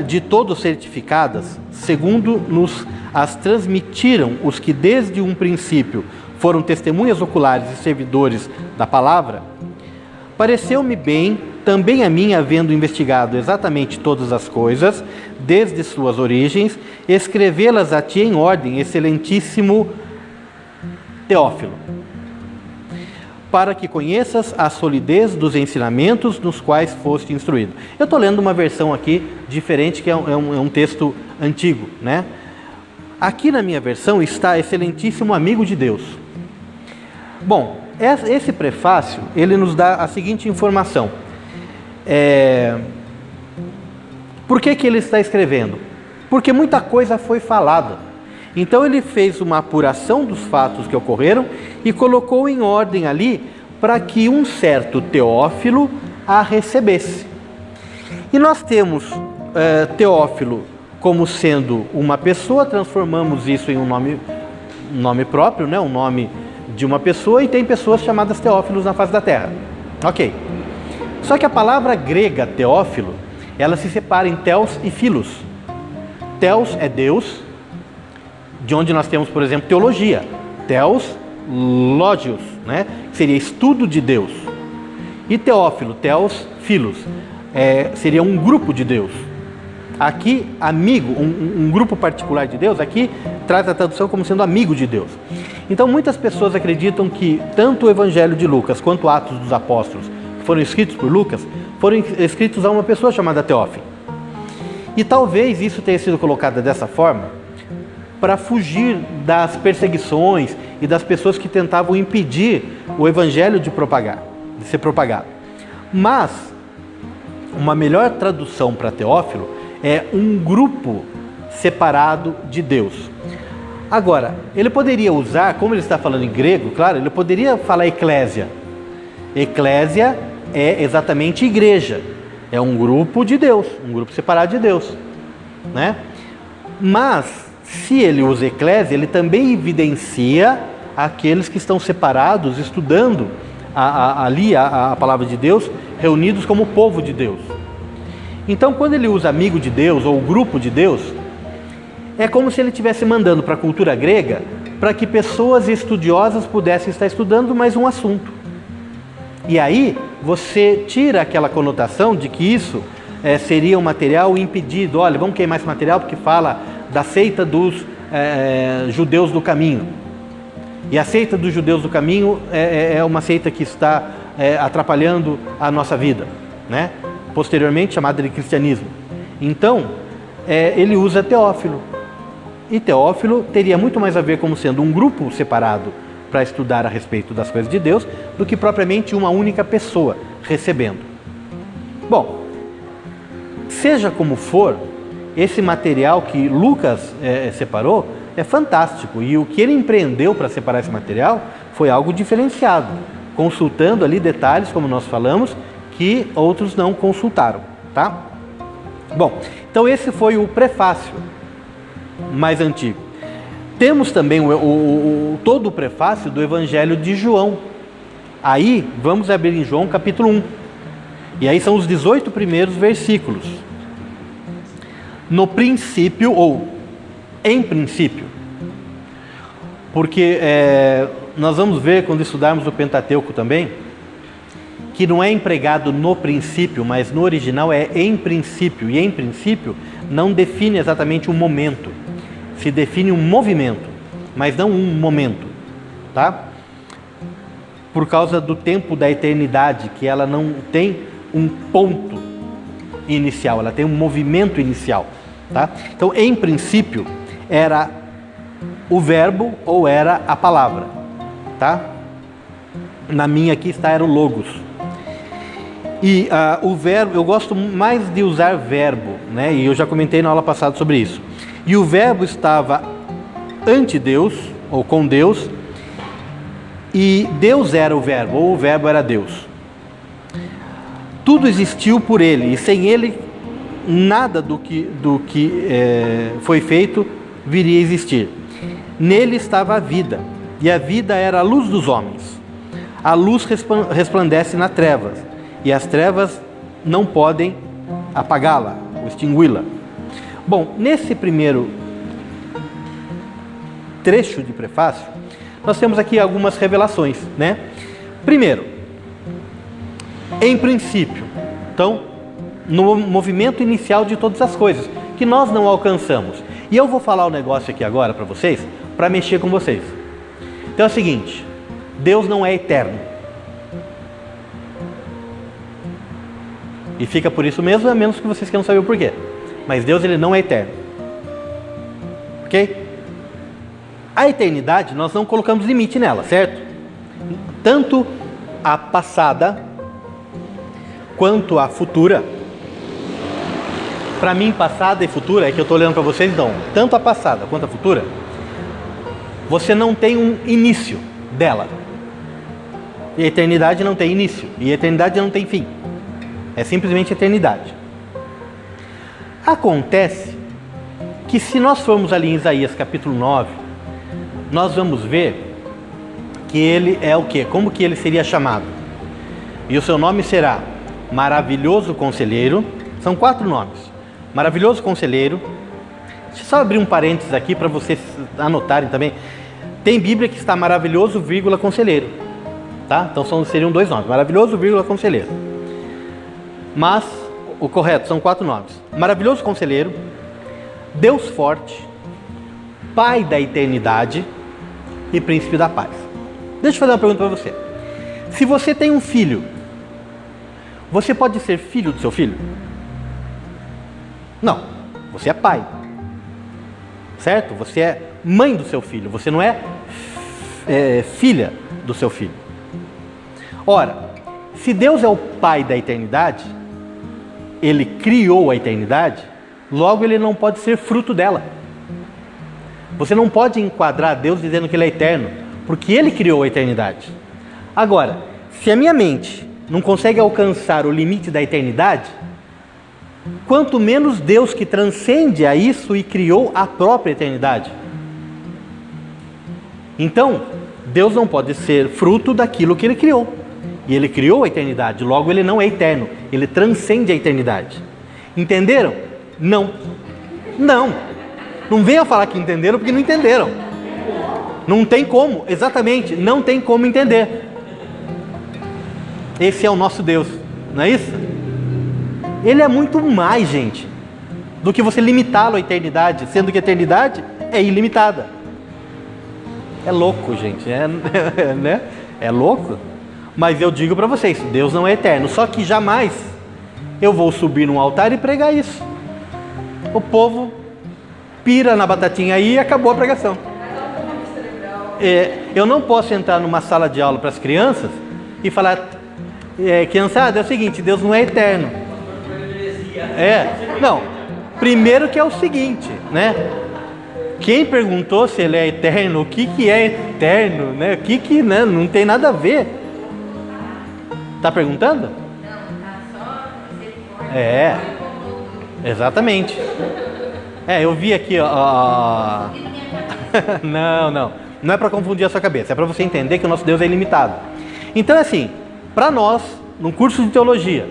de todo certificadas, segundo nos as transmitiram os que desde um princípio foram testemunhas oculares e servidores da palavra, pareceu-me bem, também a mim, havendo investigado exatamente todas as coisas, desde suas origens, escrevê-las a ti em ordem, excelentíssimo Teófilo, para que conheças a solidez dos ensinamentos nos quais foste instruído. Eu estou lendo uma versão aqui diferente, que é um texto antigo, né? Aqui na minha versão está excelentíssimo amigo de Deus. Bom, esse prefácio, ele nos dá a seguinte informação. Por que ele está escrevendo? Porque muita coisa foi falada. Então ele fez uma apuração dos fatos que ocorreram e colocou em ordem ali para que um certo Teófilo a recebesse. E nós temos Teófilo como sendo uma pessoa, transformamos isso em um nome próprio, né? Um nome de uma pessoa, e tem pessoas chamadas Teófilos na face da terra. Ok. Só que a palavra grega Teófilo, ela se separa em Theos e Philos. Theos é Deus, de onde nós temos, por exemplo, teologia. Theos, Lógios, né? Que seria estudo de Deus. E Teófilo, Theos, Philos, seria um grupo de Deus. Aqui, amigo, um grupo particular de Deus, aqui traz a tradução como sendo amigo de Deus. Então muitas pessoas acreditam que tanto o Evangelho de Lucas quanto Atos dos Apóstolos, que foram escritos por Lucas, foram escritos a uma pessoa chamada Teófilo. E talvez isso tenha sido colocado dessa forma para fugir das perseguições e das pessoas que tentavam impedir o Evangelho de ser propagado. Mas uma melhor tradução para Teófilo é um grupo separado de Deus. Agora, ele poderia usar, como ele está falando em grego, claro, ele poderia falar eclésia. Eclésia é exatamente igreja, é um grupo de Deus, um grupo separado de Deus, né? Mas, se ele usa eclésia, ele também evidencia aqueles que estão separados, estudando ali a palavra de Deus, reunidos como povo de Deus. Então, quando ele usa amigo de Deus ou grupo de Deus, é como se ele estivesse mandando para a cultura grega para que pessoas estudiosas pudessem estar estudando mais um assunto. E aí, você tira aquela conotação de que isso seria um material impedido. Olha, vamos queimar esse material porque fala da seita dos judeus do caminho. E a seita dos judeus do caminho é uma seita que está atrapalhando a nossa vida, né? Posteriormente chamada de cristianismo. Então, ele usa Teófilo. E Teófilo teria muito mais a ver como sendo um grupo separado para estudar a respeito das coisas de Deus, do que propriamente uma única pessoa recebendo. Bom, seja como for, esse material que Lucas separou é fantástico. E o que ele empreendeu para separar esse material foi algo diferenciado, consultando ali detalhes, como nós falamos, que outros não consultaram, tá? Bom, então esse foi o prefácio mais antigo. Temos também todo o prefácio do Evangelho de João. Aí, vamos abrir em João capítulo 1. E aí são os 18 primeiros versículos. No princípio, ou em princípio, porque nós vamos ver quando estudarmos o Pentateuco também, que não é empregado no princípio, mas no original é em princípio. E em princípio não define exatamente um momento. Se define um movimento, mas não um momento, tá? Por causa do tempo da eternidade, que ela não tem um ponto inicial, ela tem um movimento inicial, tá? Então, em princípio, era o verbo ou era a palavra, tá? Na minha aqui era o logos. E o verbo, eu gosto mais de usar verbo, né? E eu já comentei na aula passada sobre isso. E o verbo estava ante Deus, ou com Deus, e Deus era o verbo, ou o verbo era Deus. Tudo existiu por ele, e sem ele nada do que foi feito viria a existir. Nele estava a vida, e a vida era a luz dos homens. A luz resplandece nas trevas, e as trevas não podem apagá-la, ou extingui-la. Bom, nesse primeiro trecho de prefácio, nós temos aqui algumas revelações, né? Primeiro, em princípio, então, no movimento inicial de todas as coisas, que nós não alcançamos. E eu vou falar um negócio aqui agora para vocês, para mexer com vocês. Então é o seguinte, Deus não é eterno. E fica por isso mesmo, a menos que vocês queiram saber o porquê. Mas Deus, ele não é eterno. Ok? A eternidade, nós não colocamos limite nela, certo? Tanto a passada quanto a futura. Para mim, passada e futura, é que eu estou olhando para vocês, não. Tanto a passada quanto a futura, você não tem um início dela. E a eternidade não tem início. E a eternidade não tem fim. É simplesmente eternidade. Acontece que se nós formos ali em Isaías capítulo 9, nós vamos ver que ele é o quê? Como que ele seria chamado? E o seu nome será Maravilhoso Conselheiro. São 4 nomes. Maravilhoso Conselheiro. Deixa eu só abrir um parênteses aqui para vocês anotarem também. Tem Bíblia que está Maravilhoso, vírgula, Conselheiro. Tá? Então seriam 2 nomes. Maravilhoso, vírgula, Conselheiro. Mas o correto são 4 nomes. maravilhoso conselheiro, Deus forte, Pai da eternidade e príncipe da paz. Deixa eu fazer uma pergunta para você. Se você tem um filho, você pode ser filho do seu filho? Não, você é pai, certo? Você é mãe do seu filho, você não é, filha do seu filho. Ora, se Deus é o Pai da eternidade, Ele criou a eternidade, logo Ele não pode ser fruto dela. Você não pode enquadrar Deus dizendo que Ele é eterno, porque Ele criou a eternidade. Agora, se a minha mente não consegue alcançar o limite da eternidade, quanto menos Deus que transcende a isso e criou a própria eternidade. Então, Deus não pode ser fruto daquilo que Ele criou. E Ele criou a eternidade, logo Ele não é eterno, Ele transcende a eternidade. Entenderam? Não. Não. Não venham falar que entenderam porque não entenderam. Não tem como, exatamente, não tem como entender. Esse é o nosso Deus, não é isso? Ele é muito mais, gente, do que você limitá-lo à eternidade, sendo que a eternidade é ilimitada. É louco, gente, né? É louco. Mas eu digo para vocês, Deus não é eterno, só que jamais eu vou subir num altar e pregar isso. O povo pira na batatinha aí e acabou a pregação. Eu não posso entrar numa sala de aula para as crianças e falar, criançada, é o seguinte, Deus não é eterno. Não, primeiro que é o seguinte, né? Quem perguntou se Ele é eterno, o que é eterno, né? Né? Não tem nada a ver. Tá perguntando? Exatamente. Eu vi aqui, ó. Não é para confundir a sua cabeça, é para você entender que o nosso Deus é ilimitado. Então é assim, para nós, no curso de teologia,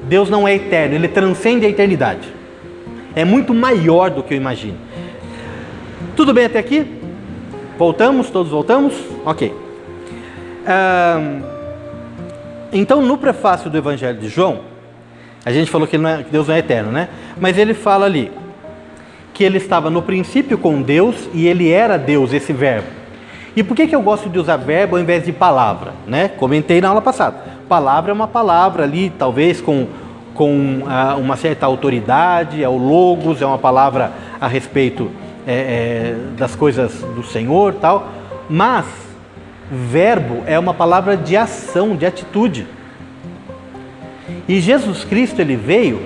Deus não é eterno, Ele transcende a eternidade. É muito maior do que eu imagino. Tudo bem até aqui? Voltamos? Todos voltamos? Ok. Então, no prefácio do Evangelho de João, a gente falou que Deus não é eterno, né? Mas ele fala ali que Ele estava no princípio com Deus e Ele era Deus, esse verbo. E por que eu gosto de usar verbo ao invés de palavra, né? Comentei na aula passada. Palavra é uma palavra ali, talvez com uma certa autoridade, é o logos, é uma palavra a respeito das coisas do Senhor, tal. Mas verbo é uma palavra de ação, de atitude. E Jesus Cristo, Ele veio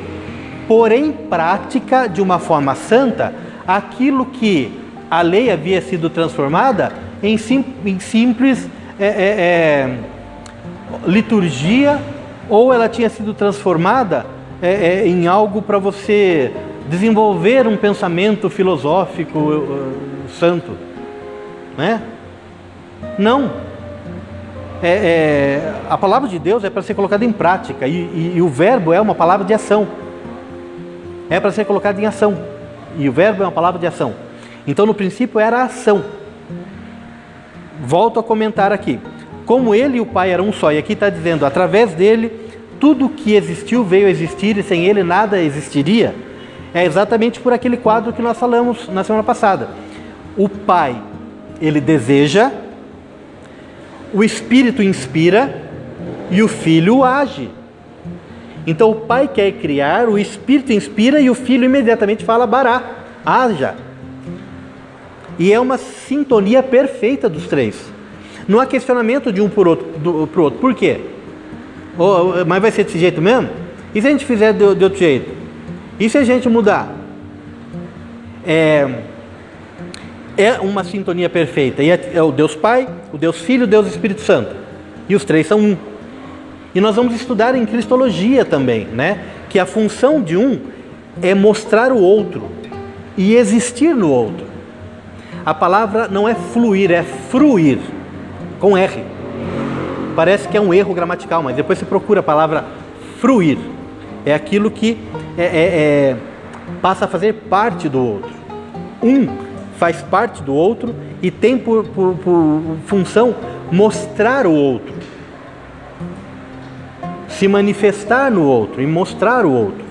pôr em prática de uma forma santa aquilo que a lei havia sido transformada em simples liturgia, ou ela tinha sido transformada em algo para você desenvolver um pensamento filosófico santo, né? Não. A palavra de Deus é para ser colocada em prática e o verbo é uma palavra de ação. É para ser colocada em ação. E o verbo é uma palavra de ação. Então, no princípio, era a ação. Volto a comentar aqui. Como Ele e o Pai eram um só, e aqui está dizendo, através dele, tudo que existiu veio a existir e sem Ele nada existiria. É exatamente por aquele quadro que nós falamos na semana passada. O Pai, Ele deseja, o Espírito inspira e o Filho age. Então o Pai quer criar, o Espírito inspira e o Filho imediatamente fala bará, haja. E é uma sintonia perfeita dos três. Não há questionamento de um para o outro. Por quê? Mas vai ser desse jeito mesmo? E se a gente fizer de outro jeito? E se a gente mudar? É uma sintonia perfeita. E é o Deus Pai, o Deus Filho, o Deus Espírito Santo. E os três são um. E nós vamos estudar em Cristologia também, né? Que a função de um é mostrar o outro e existir no outro. A palavra não é fluir, é fruir, com R. Parece que é um erro gramatical, mas depois você procura a palavra fruir. É aquilo que passa a fazer parte do outro. Um faz parte do outro e tem por função mostrar o outro. Se manifestar no outro e mostrar o outro.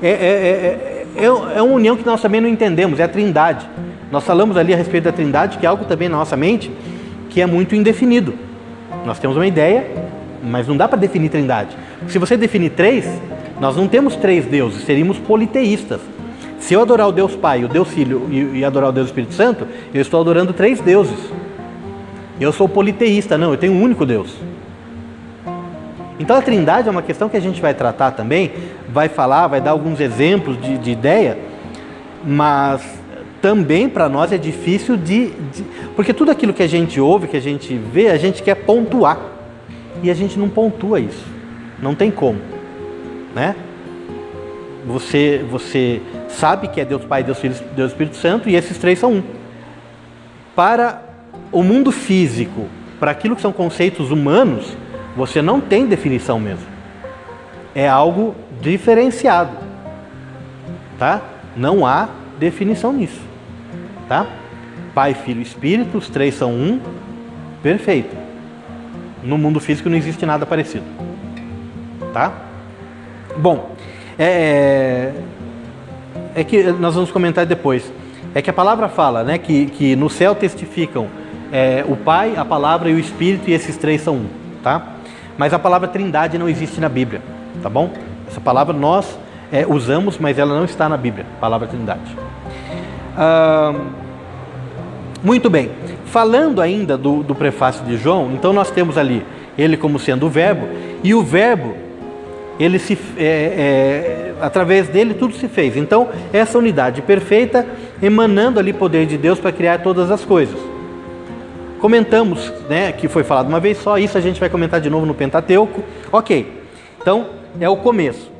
é uma união que nós também não entendemos, é a Trindade. Nós falamos ali a respeito da Trindade, que é algo também na nossa mente que é muito indefinido. Nós temos uma ideia, mas não dá para definir Trindade. Se você definir três, nós não temos três deuses, seríamos politeístas. Se eu adorar o Deus Pai, o Deus Filho e adorar o Deus Espírito Santo, eu estou adorando três deuses. Eu sou politeísta, não, eu tenho um único Deus. Então a Trindade é uma questão que a gente vai tratar também, vai falar, vai dar alguns exemplos de ideia, mas também para nós é difícil porque tudo aquilo que a gente ouve, que a gente vê, a gente quer pontuar. E a gente não pontua isso. Não tem como, né? Você sabe que é Deus Pai, Deus Filho, Deus Espírito Santo, e esses três são um. Para o mundo físico, para aquilo que são conceitos humanos, você não tem definição mesmo. É algo diferenciado, tá? Não há definição nisso, tá? Pai, Filho e Espírito, os três são um, perfeito. No mundo físico não existe nada parecido, tá? Bom, é que nós vamos comentar depois. É que a palavra fala, né, que no céu testificam o Pai, a palavra e o Espírito, e esses três são um, tá? Mas a palavra Trindade não existe na Bíblia, tá bom? Essa palavra nós usamos, mas ela não está na Bíblia, palavra Trindade. Muito bem, falando ainda do prefácio de João, então nós temos ali ele como sendo o verbo, e o verbo, ele através dele tudo se fez. Então essa unidade perfeita emanando ali poder de Deus para criar todas as coisas. Comentamos, né, que foi falado uma vez só, isso a gente vai comentar de novo no Pentateuco. Ok, então é o começo.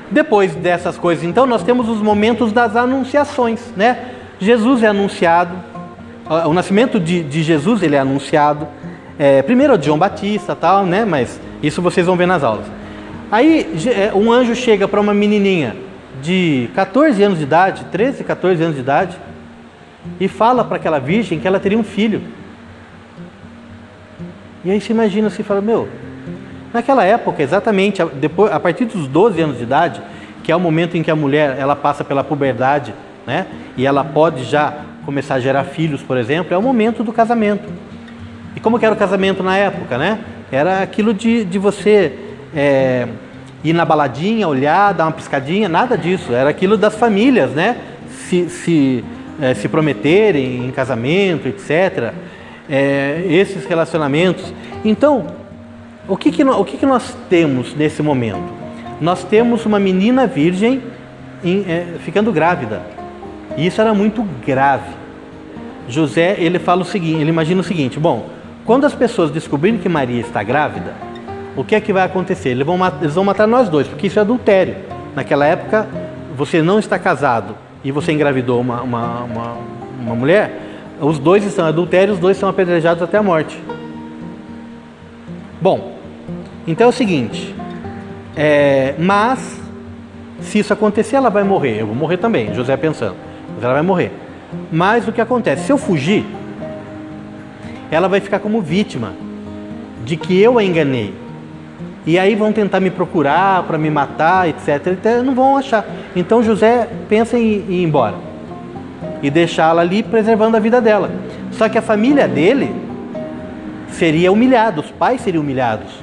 Depois dessas coisas, então, nós temos os momentos das anunciações, né? Jesus é anunciado, o nascimento de Jesus ele é anunciado, primeiro de João Batista, tal, né? Mas isso vocês vão ver nas aulas. Aí um anjo chega para uma menininha de 14 anos de idade, 13, 14 anos de idade, e fala para aquela virgem que ela teria um filho. E aí você imagina, você fala, naquela época, exatamente, a partir dos 12 anos de idade, que é o momento em que a mulher ela passa pela puberdade, né? E ela pode já começar a gerar filhos, por exemplo, é o momento do casamento. E como que era o casamento na época, né? Era aquilo de você ir na baladinha, olhar, dar uma piscadinha, nada disso. Era aquilo das famílias, né? Se prometerem em casamento, etc. Esses relacionamentos. Então, o que nós temos nesse momento? Nós temos uma menina virgem ficando grávida. E isso era muito grave. José, ele fala o seguinte, ele imagina o seguinte: bom, quando as pessoas descobrirem que Maria está grávida, o que é que vai acontecer? Eles vão matar nós dois, porque isso é adultério. Naquela época, você não está casado e você engravidou uma mulher, os dois estão adultérios, os dois são apedrejados até a morte. Bom, então é o seguinte, mas se isso acontecer, ela vai morrer. Eu vou morrer também, José pensando, mas ela vai morrer. Mas o que acontece? Se eu fugir, ela vai ficar como vítima de que eu a enganei. E aí vão tentar me procurar para me matar, etc. Então não vão achar. Então José pensa em ir embora e deixá-la ali, preservando a vida dela. Só que a família dele seria humilhada, os pais seriam humilhados.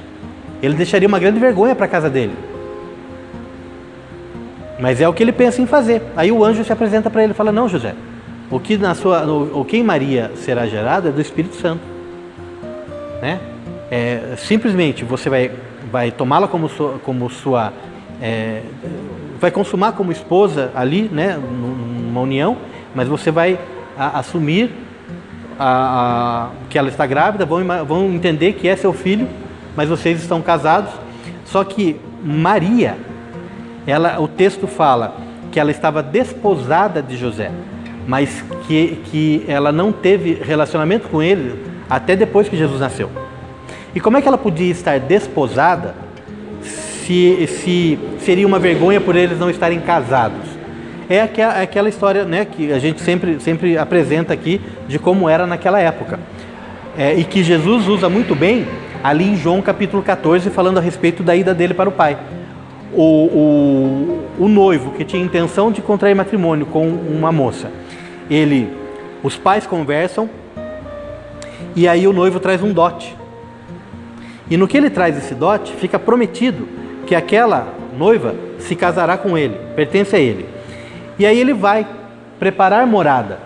Ele deixaria uma grande vergonha para a casa dele. Mas é o que ele pensa em fazer. Aí o anjo se apresenta para ele e fala: não, José, o que em Maria será gerado é do Espírito Santo, né? Simplesmente você vai tomá-la como sua, vai consumar como esposa ali, né, numa união, mas você vai assumir que ela está grávida, vão entender que é seu filho, mas vocês estão casados. Só que Maria, o texto fala que ela estava desposada de José, mas que ela não teve relacionamento com ele até depois que Jesus nasceu. E como é que ela podia estar desposada se seria uma vergonha por eles não estarem casados? É aquela história, né, que a gente sempre apresenta aqui de como era naquela época. E que Jesus usa muito bem ali em João capítulo 14, falando a respeito da ida dele para o Pai. o noivo que tinha intenção de contrair matrimônio com uma moça, os pais conversam e aí o noivo traz um dote. E no que ele traz esse dote, fica prometido que aquela noiva se casará com ele, pertence a ele. E aí ele vai preparar morada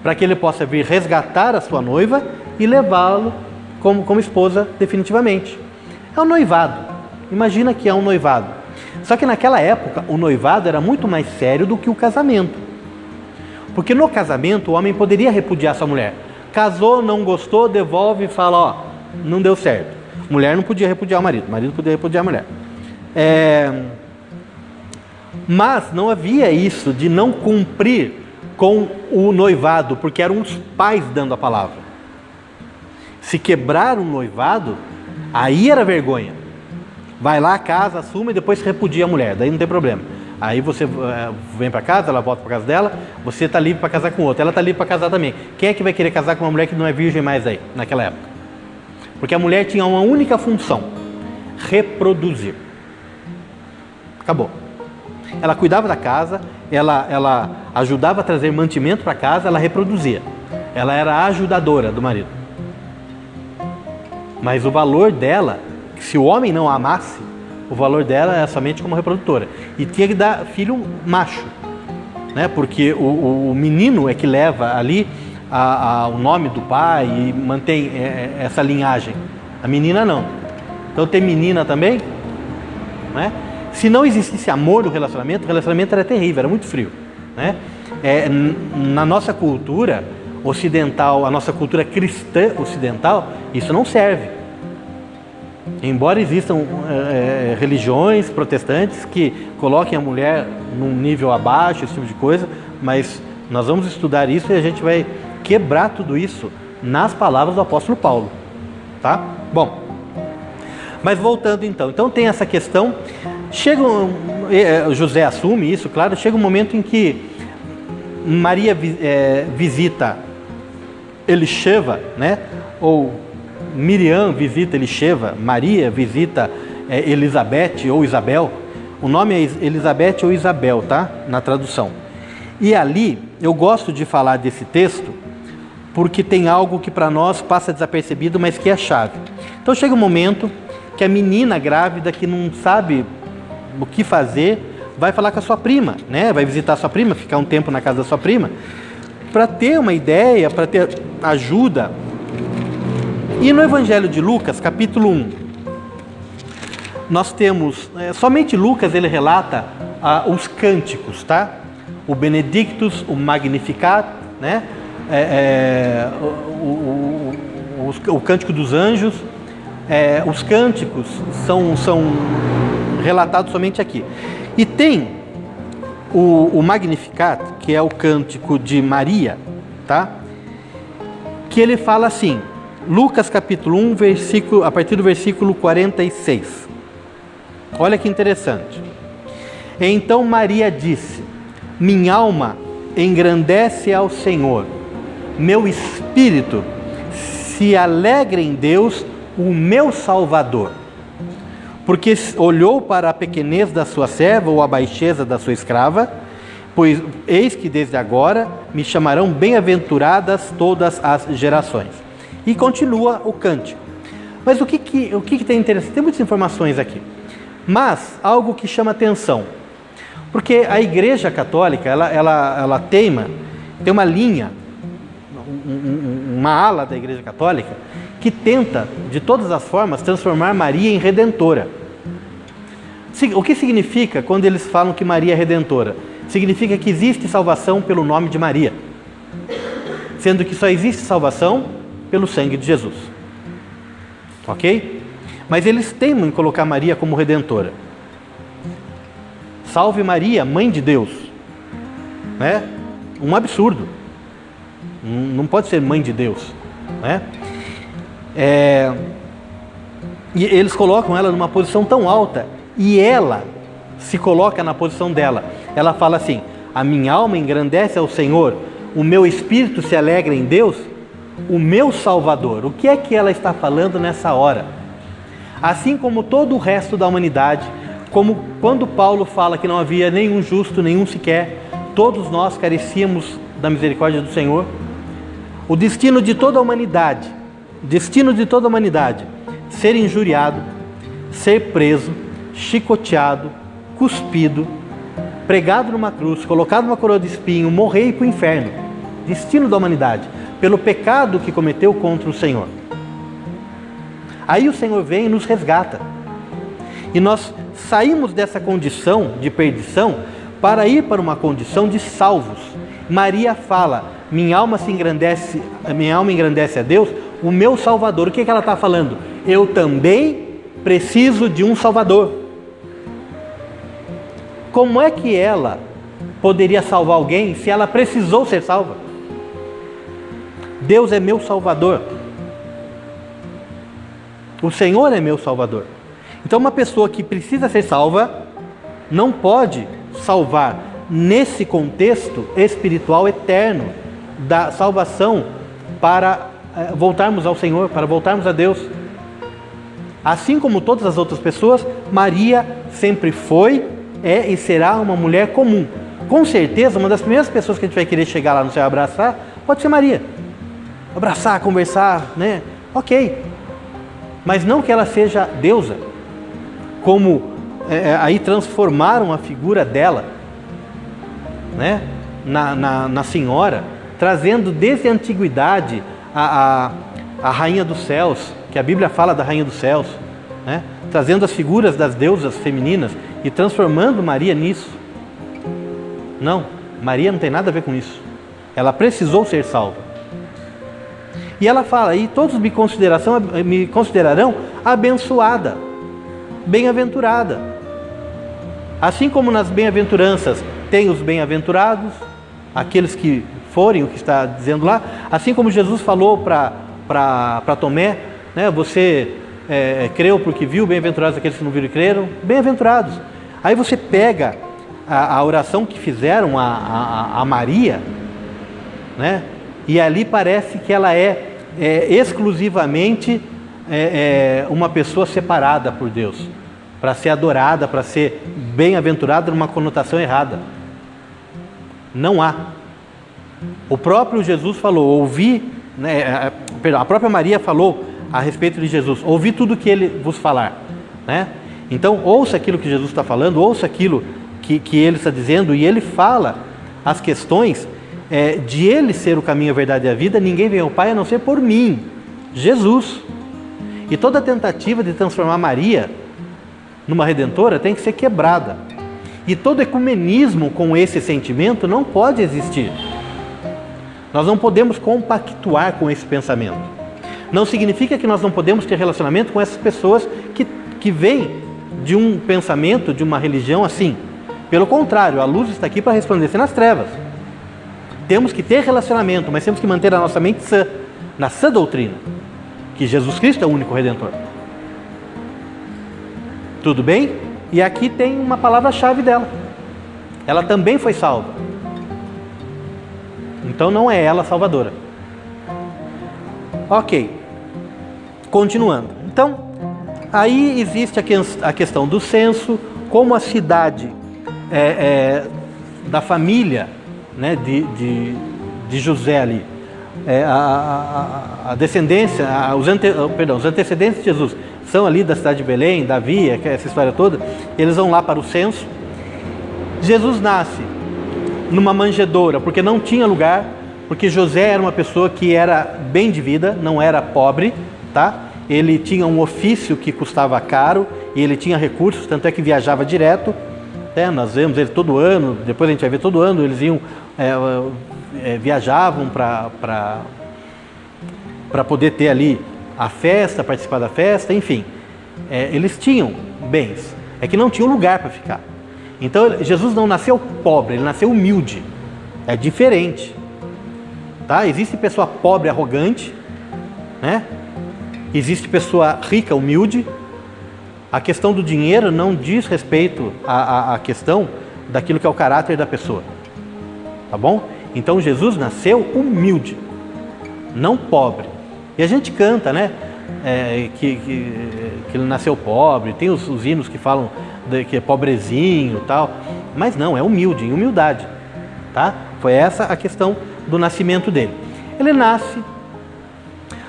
para que ele possa vir resgatar a sua noiva e levá-lo como esposa definitivamente. É um noivado. Imagina que é um noivado. Só que naquela época o noivado era muito mais sério do que o casamento. Porque no casamento o homem poderia repudiar sua mulher. Casou, não gostou, devolve e fala, ó, não deu certo. Mulher não podia repudiar o marido podia repudiar a mulher. Mas não havia isso de não cumprir com o noivado, porque eram os pais dando a palavra. Se quebrar um noivado, aí era vergonha. Vai lá, casa, assume e depois repudia a mulher, daí não tem problema. Aí você vem para casa, ela volta para casa dela, você está livre para casar com outra, ela está livre para casar também. Quem é que vai querer casar com uma mulher que não é virgem mais aí, naquela época? Porque a mulher tinha uma única função: reproduzir. Acabou. Ela cuidava da casa, ela ajudava a trazer mantimento para casa, ela reproduzia. Ela era a ajudadora do marido. Mas o valor dela, se o homem não a amasse, o valor dela era somente como reprodutora. E tinha que dar filho macho, né? Porque o menino é que leva ali o nome do pai e mantém essa linhagem. A menina não. Então tem menina também, né? Se não existisse amor no relacionamento, o relacionamento era terrível, era muito frio, né? Na nossa cultura ocidental, a nossa cultura cristã ocidental, isso não serve. Embora existam religiões protestantes que coloquem a mulher num nível abaixo, esse tipo de coisa, mas nós vamos estudar isso e a gente vai quebrar tudo isso nas palavras do apóstolo Paulo, tá? Bom, mas voltando então tem essa questão, José assume isso, claro, chega um momento em que Maria visita Elisheva, né? Ou Miriam visita Elisheva, Maria visita Elizabeth ou Isabel. O nome é Elizabeth ou Isabel, tá? Na tradução. E ali, eu gosto de falar desse texto, porque tem algo que para nós passa desapercebido, mas que é chave. Então chega um momento que a menina grávida, que não sabe o que fazer, vai falar com a sua prima, né? Vai visitar a sua prima, ficar um tempo na casa da sua prima, para ter uma ideia, para ter ajuda. E no Evangelho de Lucas, capítulo 1, nós temos, somente Lucas ele relata os cânticos, tá? O Benedictus, o Magnificat, né? O Cântico dos Anjos. Os cânticos são relatados somente aqui. E tem o Magnificat, que é o cântico de Maria, tá? Que ele fala assim, Lucas capítulo 1, a partir do versículo 46. Olha que interessante. Então Maria disse: minha alma engrandece ao Senhor, meu espírito se alegra em Deus, o meu Salvador, porque olhou para a pequenez da sua serva ou a baixeza da sua escrava, pois eis que desde agora me chamarão bem-aventuradas todas as gerações. E continua o cântico. Mas o que tem interessante? Tem muitas informações aqui, mas algo que chama atenção, porque a Igreja Católica ela tem uma linha, uma ala da Igreja Católica que tenta, de todas as formas, transformar Maria em redentora. O que significa quando eles falam que Maria é redentora? Significa que existe salvação pelo nome de Maria, sendo que só existe salvação pelo sangue de Jesus. Ok? Mas eles teimam em colocar Maria como redentora. Salve Maria, Mãe de Deus. Né? Um absurdo. Não pode ser Mãe de Deus. Né? E eles colocam ela numa posição tão alta, e ela se coloca na posição dela. Ela fala assim: a minha alma engrandece ao Senhor, o meu espírito se alegra em Deus, o meu Salvador. O que é que ela está falando nessa hora? Assim como todo o resto da humanidade, Como quando Paulo fala que não havia nenhum justo, nenhum sequer, todos nós carecíamos da misericórdia do Senhor. O destino de toda a humanidade, ser injuriado, ser preso, chicoteado, cuspido, pregado numa cruz, colocado numa coroa de espinho, morrer e ir para o inferno. Destino da humanidade, pelo pecado que cometeu contra o Senhor. Aí o Senhor vem e nos resgata. E nós saímos dessa condição de perdição para ir para uma condição de salvos. Maria fala, minha alma engrandece a Deus, o meu Salvador. O que ela está falando? Eu também preciso de um Salvador. Como é que ela poderia salvar alguém se ela precisou ser salva? Deus é meu Salvador. O Senhor é meu Salvador. Então uma pessoa que precisa ser salva não pode salvar nesse contexto espiritual eterno da salvação para voltarmos ao Senhor, para voltarmos a Deus. Assim como todas as outras pessoas, Maria sempre foi, é e será uma mulher comum. Com certeza, uma das primeiras pessoas que a gente vai querer chegar lá no céu e abraçar, pode ser Maria. Abraçar, conversar, né? Ok. Mas não que ela seja deusa, como aí transformaram a figura dela, né? na senhora, trazendo desde a antiguidade a rainha dos céus, que a Bíblia fala da rainha dos céus, né? Trazendo as figuras das deusas femininas e transformando Maria nisso. Não, Maria não tem nada a ver com isso. Ela precisou ser salva. E ela fala, e todos me considerarão abençoada, bem-aventurada. Assim como nas bem-aventuranças tem os bem-aventurados, aqueles que forem, o que está dizendo lá, assim como Jesus falou para Tomé, né, você creu porque viu, bem-aventurados aqueles que não viram e creram, bem-aventurados. Aí você pega a oração que fizeram a Maria, né, e ali parece que ela é exclusivamente uma pessoa separada por Deus, para ser adorada, para ser bem-aventurada numa conotação errada. Não há. O próprio Jesus falou, a própria Maria falou a respeito de Jesus, ouvi tudo que ele vos falar, né? Então ouça aquilo que Jesus está falando, ouça aquilo que ele está dizendo, e ele fala as questões de ele ser o caminho, a verdade e a vida. Ninguém vem ao Pai a não ser por mim, Jesus. E toda tentativa de transformar Maria numa redentora tem que ser quebrada. E todo ecumenismo com esse sentimento não pode existir. Nós não podemos compactuar com esse pensamento. Não significa que nós não podemos ter relacionamento com essas pessoas que vêm de um pensamento, de uma religião assim. Pelo contrário, a luz está aqui para resplandecer nas trevas. Temos que ter relacionamento, mas temos que manter a nossa mente sã, na sã doutrina, que Jesus Cristo é o único Redentor. Tudo bem? E aqui tem uma palavra-chave dela. Ela também foi salva. Então não é ela a salvadora. Ok. Continuando. Então, aí existe a questão do censo, como a cidade da família, né, de José ali, a descendência, os antecedentes de Jesus são ali da cidade de Belém, Davi, essa história toda. Eles vão lá para o censo. Jesus nasce numa manjedoura, porque não tinha lugar, porque José era uma pessoa que era bem de vida, não era pobre, tá? Ele tinha um ofício que custava caro e ele tinha recursos, tanto é que viajava direto. Nós vemos ele todo ano, depois a gente vai ver todo ano, eles iam, viajavam para poder ter ali a festa, participar da festa, enfim. Eles tinham bens, é que não tinham lugar para ficar. Então Jesus não nasceu pobre, ele nasceu humilde. É diferente, tá? Existe pessoa pobre, arrogante, né? Existe pessoa rica, humilde. A questão do dinheiro não diz respeito à questão daquilo que é o caráter da pessoa, tá bom? Então Jesus nasceu humilde, não pobre. E a gente canta, né? que ele nasceu pobre, tem os hinos que falam que é pobrezinho e tal, mas não, é humilde, em humildade, tá? Foi essa a questão do nascimento dele. Ele nasce,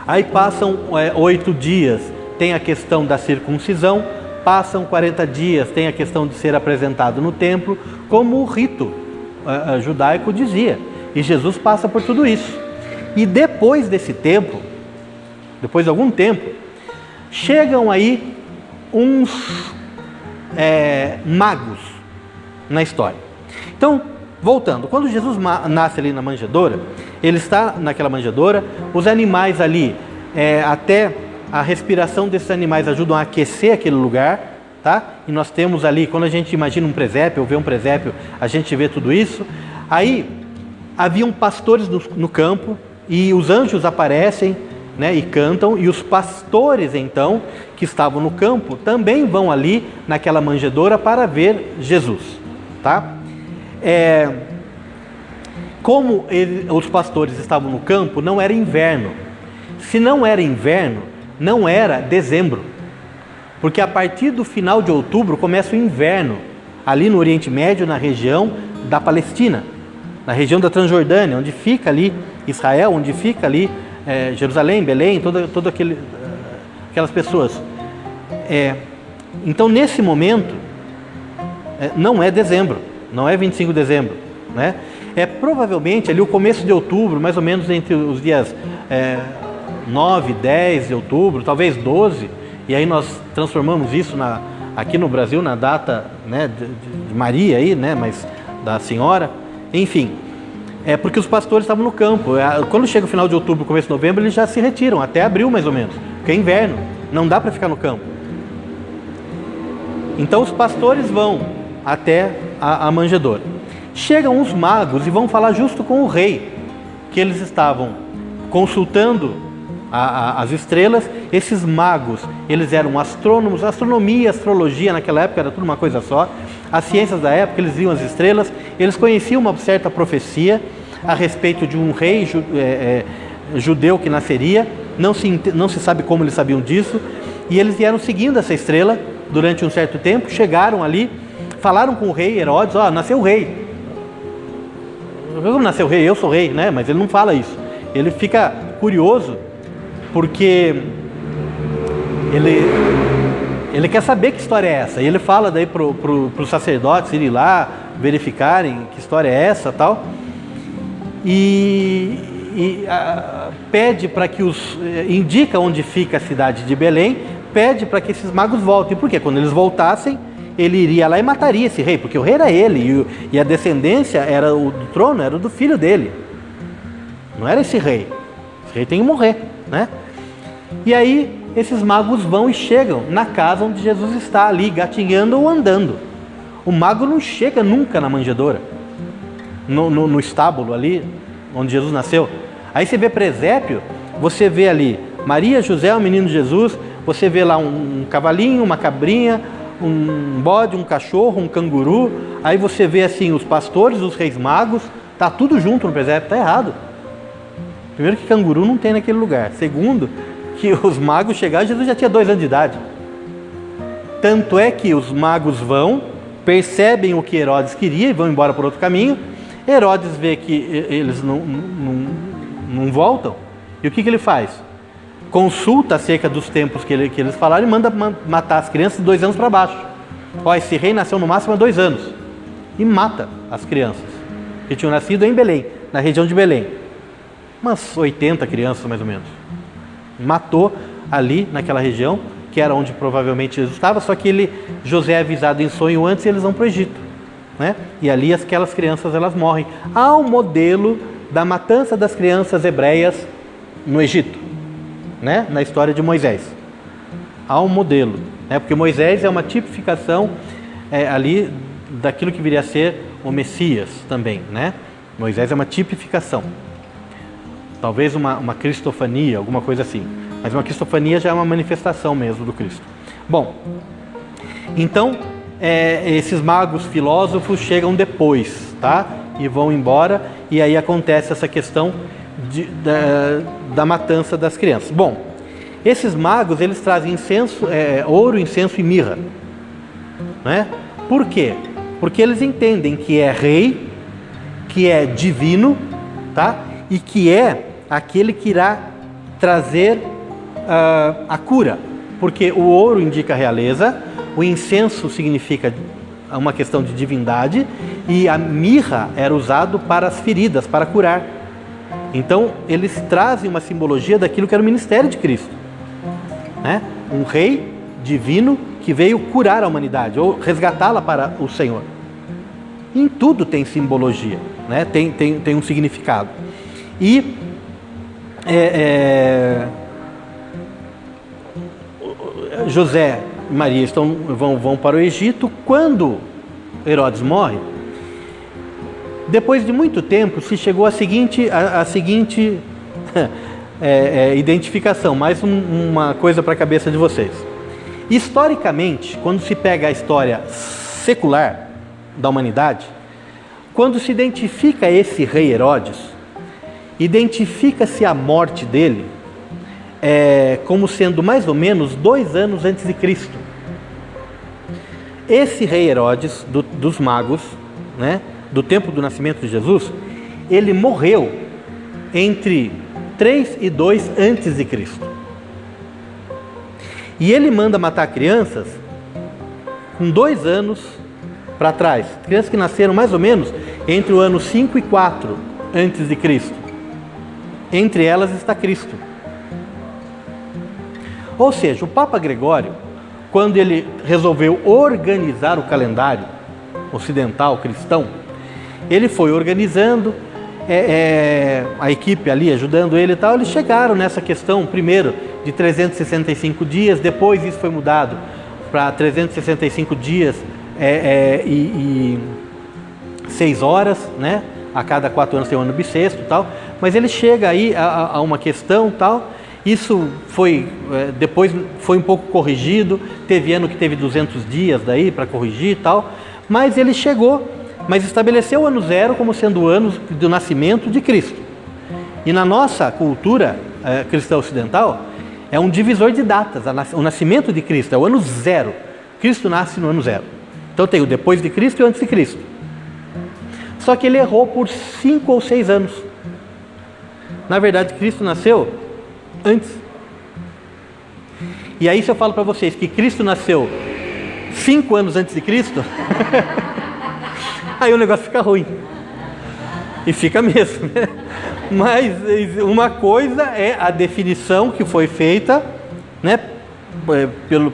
aí passam 8 dias, tem a questão da circuncisão, passam 40 dias, tem a questão de ser apresentado no templo, como o rito judaico dizia, e Jesus passa por tudo isso. E depois desse tempo, depois de algum tempo, chegam aí uns magos na história. Então, voltando, quando Jesus nasce ali na manjedoura, ele está naquela manjedoura, os animais ali, até a respiração desses animais ajudam a aquecer aquele lugar, tá? E nós temos ali, quando a gente imagina um presépio, ou vê um presépio, a gente vê tudo isso. Aí, haviam pastores no campo, e os anjos aparecem, né, e cantam, e os pastores, então, que estavam no campo, também vão ali naquela manjedoura para ver Jesus, tá? Como os pastores estavam no campo, não era inverno. Se não era inverno, não era dezembro, porque a partir do final de outubro começa o inverno, ali no Oriente Médio, na região da Palestina, na região da Transjordânia, onde fica ali Israel, onde fica ali Jerusalém, Belém, todo aquelas pessoas. Então, nesse momento, não é dezembro, não é 25 de dezembro, né? É provavelmente ali o começo de outubro, mais ou menos entre os dias 9, 10 de outubro, talvez 12, e aí nós transformamos isso aqui no Brasil na data, né, de Maria, aí, né, mas da Senhora, enfim. Porque os pastores estavam no campo. Quando chega o final de outubro, começo de novembro, eles já se retiram, até abril mais ou menos, porque é inverno, não dá para ficar no campo. Então os pastores vão até a manjedoura. Chegam os magos e vão falar justo com o rei, que eles estavam consultando as estrelas. Esses magos, eles eram astrônomos, astronomia, astrologia naquela época era tudo uma coisa só. As ciências da época, eles viam as estrelas, eles conheciam uma certa profecia a respeito de um rei judeu que nasceria, não se sabe como eles sabiam disso, e eles vieram seguindo essa estrela durante um certo tempo, chegaram ali, falaram com o rei Herodes, nasceu o rei. Como nasceu o rei? Eu sou rei, né? Mas ele não fala isso. Ele fica curioso porque ele quer saber que história é essa. E ele fala daí para os sacerdotes irem lá, verificarem que história é essa, tal. Pede para que indica onde fica a cidade de Belém, pede para que esses magos voltem. Porque quando eles voltassem, ele iria lá e mataria esse rei, porque o rei era ele, e a descendência do trono era do filho dele. Não era esse rei. Esse rei tem que morrer, né? E aí, esses magos vão e chegam na casa onde Jesus está ali, gatinhando ou andando. O mago não chega nunca na manjedoura, no estábulo ali, onde Jesus nasceu. Aí você vê presépio, você vê ali Maria, José, o menino Jesus, você vê lá um cavalinho, uma cabrinha, um bode, um cachorro, um canguru. Aí você vê assim os pastores, os reis magos, tá tudo junto no presépio. Tá errado. Primeiro que canguru não tem naquele lugar. Segundo, que os magos chegaram, Jesus já tinha 2 anos de idade. Tanto é que os magos vão, percebem o que Herodes queria e vão embora por outro caminho. Herodes vê que eles não voltam, e o que ele faz? Consulta acerca dos tempos que eles falaram e manda matar as crianças de 2 anos para baixo. Esse rei nasceu no máximo há 2 anos. E mata as crianças que tinham nascido em Belém, na região de Belém. Umas 80 crianças mais ou menos. Matou ali naquela região, que era onde provavelmente Jesus estava, só que José é avisado em sonho antes e eles vão para o Egito, né? E ali aquelas crianças elas morrem, ao modelo da matança das crianças hebreias no Egito, né? Na história de Moisés. Há um modelo, né? Porque Moisés é uma tipificação ali daquilo que viria a ser o Messias também, né? Moisés é uma tipificação. Talvez uma cristofania, alguma coisa assim. Mas uma cristofania já é uma manifestação mesmo do Cristo. Bom, então esses magos filósofos chegam depois, tá? E vão embora, e aí acontece essa questão da matança das crianças. Bom, Esses magos, eles trazem incenso, ouro, incenso e mirra, né? Por quê? Porque eles entendem que é rei, que é divino, tá? E que é aquele que irá trazer a cura, porque o ouro indica realeza, o incenso significa uma questão de divindade e a mirra era usado para as feridas, para curar. Então eles trazem uma simbologia daquilo que era o ministério de Cristo, né? Um rei divino que veio curar a humanidade ou resgatá-la para o Senhor. Em tudo tem simbologia, né? Tem um significado. E José e Maria vão para o Egito. Quando Herodes morre, depois de muito tempo se chegou à seguinte identificação, mais uma coisa para a cabeça de vocês. Historicamente, quando se pega a história secular da humanidade, quando se identifica esse rei Herodes, identifica-se a morte dele como sendo mais ou menos 2 anos antes de Cristo. Esse rei Herodes, dos magos, né, do tempo do nascimento de Jesus, ele morreu entre 3 e 2 antes de Cristo. E ele manda matar crianças com 2 anos para trás. Crianças que nasceram mais ou menos entre o ano 5 e 4 antes de Cristo. Entre elas está Cristo. Ou seja, o Papa Gregório, quando ele resolveu organizar o calendário ocidental cristão, ele foi organizando, a equipe ali ajudando ele e tal, eles chegaram nessa questão, primeiro, de 365 dias, depois isso foi mudado para 365 dias e 6 horas, né? A cada 4 anos tem um ano bissexto e tal, mas ele chega aí a uma questão tal. Isso depois foi um pouco corrigido, teve ano que teve 200 dias daí para corrigir e tal, mas ele chegou, mas estabeleceu o ano 0 como sendo o ano do nascimento de Cristo. E na nossa cultura cristã ocidental, é um divisor de datas, o nascimento de Cristo é o ano 0, Cristo nasce no ano 0. Então tem o depois de Cristo e o antes de Cristo. Só que ele errou por 5 ou 6 anos. Na verdade, Cristo nasceu antes. E aí se eu falo para vocês que Cristo nasceu 5 anos antes de Cristo, aí o negócio fica ruim. E fica mesmo, né? Mas uma coisa é a definição que foi feita, né,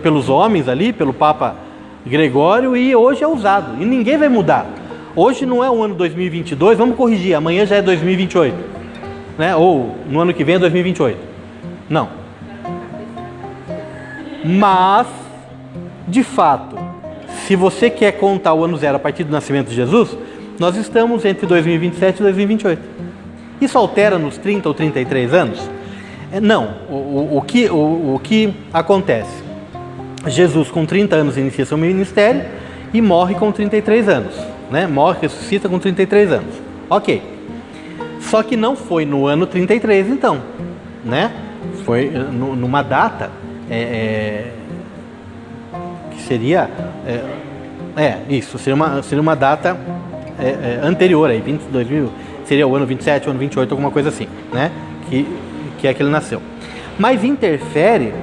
pelos homens ali, pelo Papa Gregório, e hoje é usado. E ninguém vai mudar. Hoje não é o ano 2022, vamos corrigir, amanhã já é 2028. Né? Ou no ano que vem é 2028. Não. Mas, de fato, se você quer contar o ano 0 a partir do nascimento de Jesus, nós estamos entre 2027 e 2028. Isso altera nos 30 ou 33 anos? Não. O que acontece? Jesus, com 30 anos, inicia seu ministério e morre com 33 anos. Né? Morre, ressuscita com 33 anos. Ok. Só que não foi no ano 33, então. Né? Foi numa data que seria... isso. Seria uma data anterior aí, 2000, seria o ano 27, o ano 28, alguma coisa assim, né? Que é que ele nasceu. Mas interfere,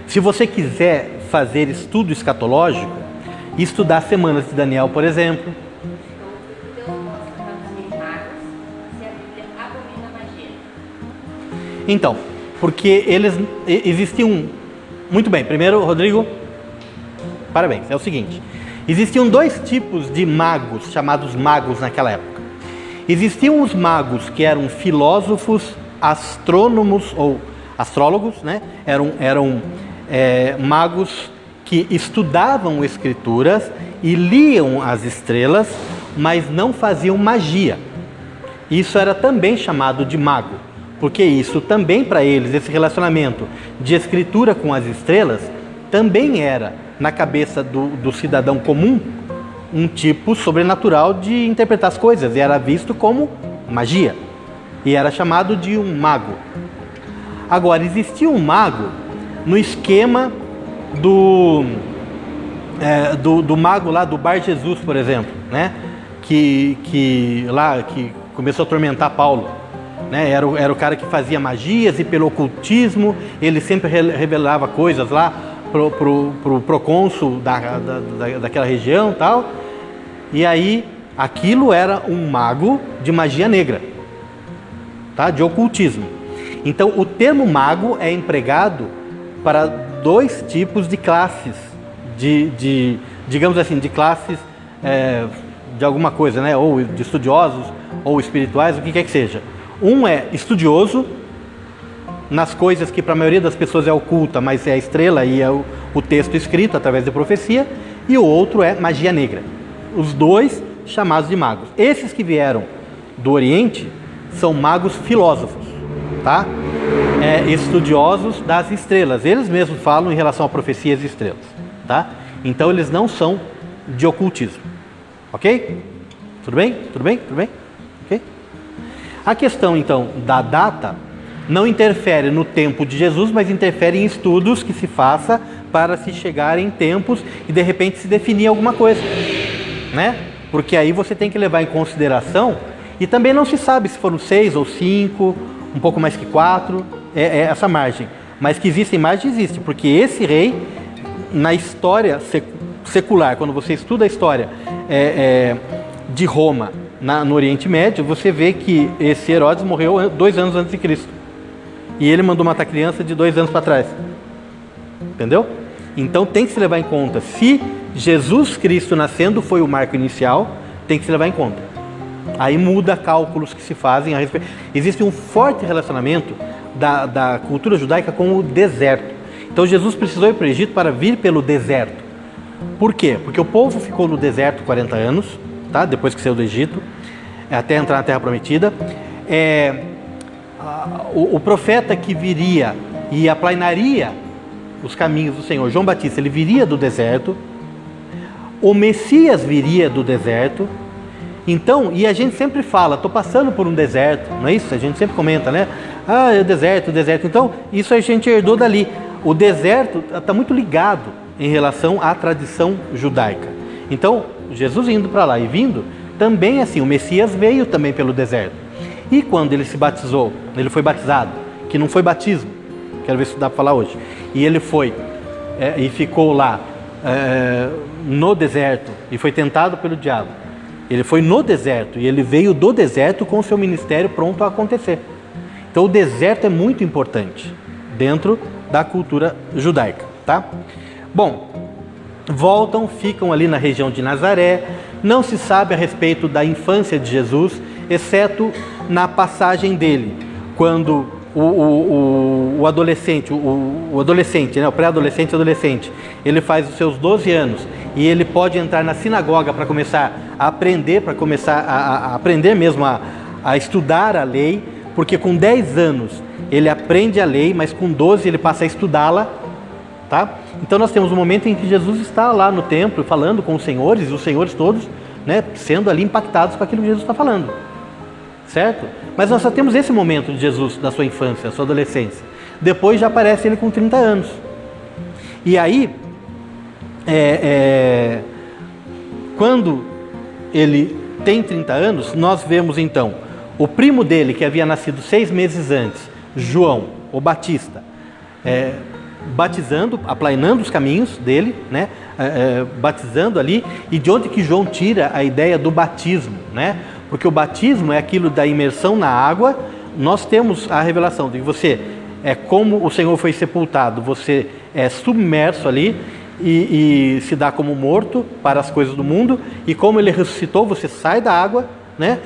se você quiser fazer estudo escatológico, estudar as semanas de Daniel, por exemplo. Então, porque existiam... Muito bem, primeiro, Rodrigo, parabéns, é o seguinte. Existiam 2 tipos de magos, chamados magos naquela época. Existiam os magos que eram filósofos, astrônomos ou astrólogos, né? Eram magos que estudavam escrituras e liam as estrelas, mas não faziam magia. Isso era também chamado de mago, porque isso também para eles, esse relacionamento de escritura com as estrelas, também era, na cabeça do cidadão comum, um tipo sobrenatural de interpretar as coisas, e era visto como magia, e era chamado de um mago. Agora, existia um mago no esquema do mago lá do Bar Jesus, por exemplo, né? Que começou a atormentar Paulo, né? Era o cara que fazia magias e pelo ocultismo ele sempre revelava coisas lá pro procônsul daquela região, tal. E aí aquilo era um mago de magia negra, tá? De ocultismo. Então o termo mago é empregado para dois tipos de classes, digamos assim, de classes de alguma coisa, né? Ou de estudiosos, ou espirituais, o que quer que seja. Um é estudioso nas coisas que para a maioria das pessoas é oculta, mas é a estrela e é o texto escrito através de profecia, e o outro é magia negra. Os dois chamados de magos. Esses que vieram do Oriente são magos filósofos, tá? Estudiosos das estrelas. Eles mesmos falam em relação a profecias e estrelas, tá? Então eles não são de ocultismo. Ok? Tudo bem? Tudo bem? Tudo bem? Ok? A questão, então, da data não interfere no tempo de Jesus, mas interfere em estudos que se faça para se chegar em tempos e, de repente, se definir alguma coisa, né? Porque aí você tem que levar em consideração, e também não se sabe se foram 6 ou 5, um pouco mais que 4, essa margem. Mas que existe margem, existe, porque esse rei, na história secular, quando você estuda a história de Roma no Oriente Médio, você vê que esse Herodes morreu 2 anos antes de Cristo. E ele mandou matar criança de 2 anos para trás. Entendeu? Então tem que se levar em conta. Se Jesus Cristo nascendo foi o marco inicial, tem que se levar em conta. Aí muda cálculos que se fazem a respeito. Existe um forte relacionamento da cultura judaica com o deserto. Então Jesus precisou ir para o Egito para vir pelo deserto. Por quê? Porque o povo ficou no deserto 40 anos, tá? Depois que saiu do Egito, até entrar na Terra Prometida. O profeta que viria e aplanaria os caminhos do Senhor, João Batista, ele viria do deserto. O Messias viria do deserto. Então, e a gente sempre fala, estou passando por um deserto, não é isso? A gente sempre comenta, né? Ah, é o deserto, o deserto. Então, isso a gente herdou dali. O deserto está muito ligado em relação à tradição judaica. Então, Jesus indo para lá e vindo, também assim, o Messias veio também pelo deserto. E quando ele se batizou, ele foi batizado, que não foi batismo, quero ver se dá para falar hoje, e ele foi e ficou lá no deserto e foi tentado pelo diabo. Ele foi no deserto e ele veio do deserto com o seu ministério pronto a acontecer. Então o deserto é muito importante dentro da cultura judaica, tá? Bom, voltam, ficam ali na região de Nazaré. Não se sabe a respeito da infância de Jesus, exceto na passagem dele, quando o adolescente, né, o pré-adolescente e adolescente, ele faz os seus 12 anos e ele pode entrar na sinagoga para começar a aprender, para começar a aprender mesmo a estudar a lei, porque com 10 anos ele aprende a lei, mas com 12 ele passa a estudá-la, tá? Então nós temos um momento em que Jesus está lá no templo falando com os senhores, e os senhores todos, né, sendo ali impactados com aquilo que Jesus está falando, certo? Mas nós só temos esse momento de Jesus, da sua infância, da sua adolescência. Depois já aparece ele com 30 anos. E aí, quando ele tem 30 anos, nós vemos então o primo dele, que havia nascido 6 meses antes, João, o Batista, batizando, aplanando os caminhos dele, né? Batizando ali. E de onde que João tira a ideia do batismo, né? Porque o batismo é aquilo da imersão na água. Nós temos a revelação de que você como o Senhor foi sepultado, você é submerso ali e se dá como morto para as coisas do mundo, e como ele ressuscitou, você sai da água, né?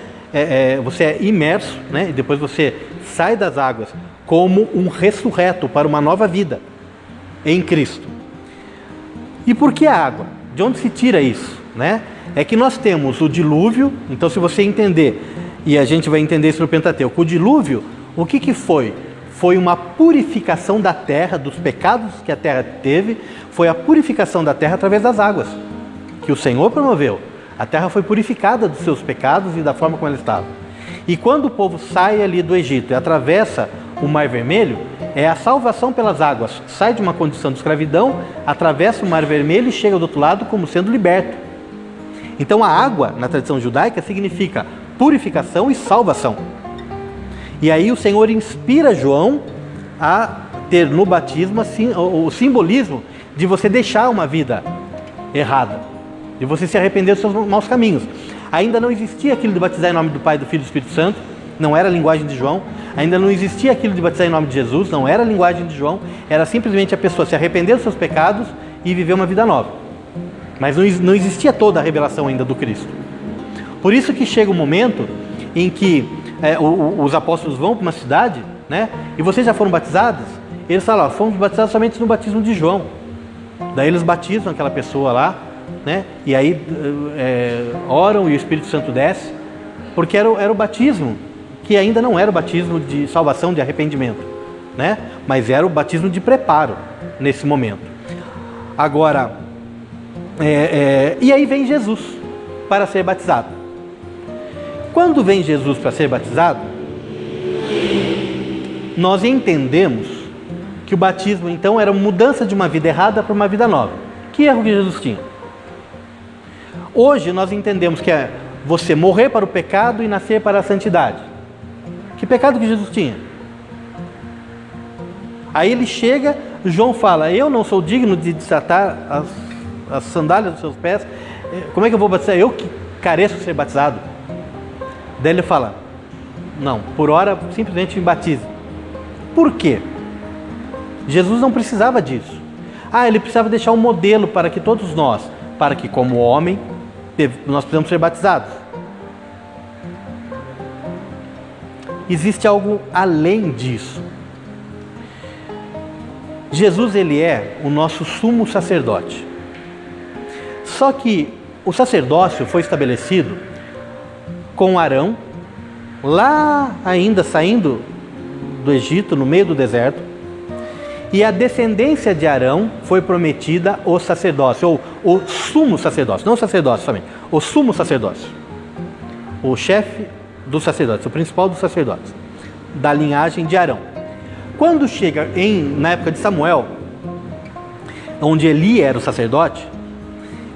Você é imerso, né? E depois você sai das águas como um ressurreto para uma nova vida em Cristo. E por que a água? De onde se tira isso, né? É que nós temos o dilúvio. Então, se você entender, e a gente vai entender isso no Pentateuco, o dilúvio, o que foi? Foi uma purificação da terra, dos pecados que a terra teve, foi a purificação da terra através das águas, que o Senhor promoveu. A terra foi purificada dos seus pecados e da forma como ela estava. E quando o povo sai ali do Egito e atravessa o Mar Vermelho, É a salvação pelas águas. Sai de uma condição de escravidão, atravessa o Mar Vermelho e chega do outro lado como sendo liberto. Então a água, na tradição judaica, significa purificação e salvação. E aí o Senhor inspira João a ter no batismo assim, o simbolismo de você deixar uma vida errada, de você se arrepender dos seus maus caminhos. Ainda não existia aquilo de batizar em nome do Pai, do Filho e do Espírito Santo, não era a linguagem de João. Ainda não existia aquilo de batizar em nome de Jesus, não era a linguagem de João. Era simplesmente a pessoa se arrepender dos seus pecados e viver uma vida nova. Mas não existia toda a revelação ainda do Cristo. Por isso que chega um momento em que os apóstolos vão para uma cidade, né? E vocês já foram batizados? Eles falam, fomos batizados somente no batismo de João. Daí eles batizam aquela pessoa lá, né? E aí oram e o Espírito Santo desce, porque era o batismo, que ainda não era o batismo de salvação, de arrependimento, né? Mas era o batismo de preparo nesse momento. Agora, e aí vem Jesus para ser batizado. Quando vem Jesus para ser batizado, nós entendemos que o batismo então era mudança de uma vida errada para uma vida nova. Que erro que Jesus tinha? Hoje nós entendemos que é você morrer para o pecado e nascer para a santidade. Que pecado que Jesus tinha? Aí ele chega, João fala, eu não sou digno de desatar as sandálias dos seus pés. Como é que eu vou batizar? Eu que careço de ser batizado. Daí ele fala, não, por hora simplesmente me batize. Por quê? Jesus não precisava disso. Ele precisava deixar um modelo para que todos nós, para que como homem, nós precisamos ser batizados. Existe algo além disso. Jesus, ele é o nosso sumo sacerdote. Só que o sacerdócio foi estabelecido com Arão, lá ainda saindo do Egito, no meio do deserto, e a descendência de Arão foi prometida o sacerdócio, ou o sumo sacerdócio, não o sacerdócio somente, o sumo sacerdócio, o chefe do sacerdócio, o principal dos sacerdotes, da linhagem de Arão. Quando chega na época de Samuel, onde Eli era o sacerdote,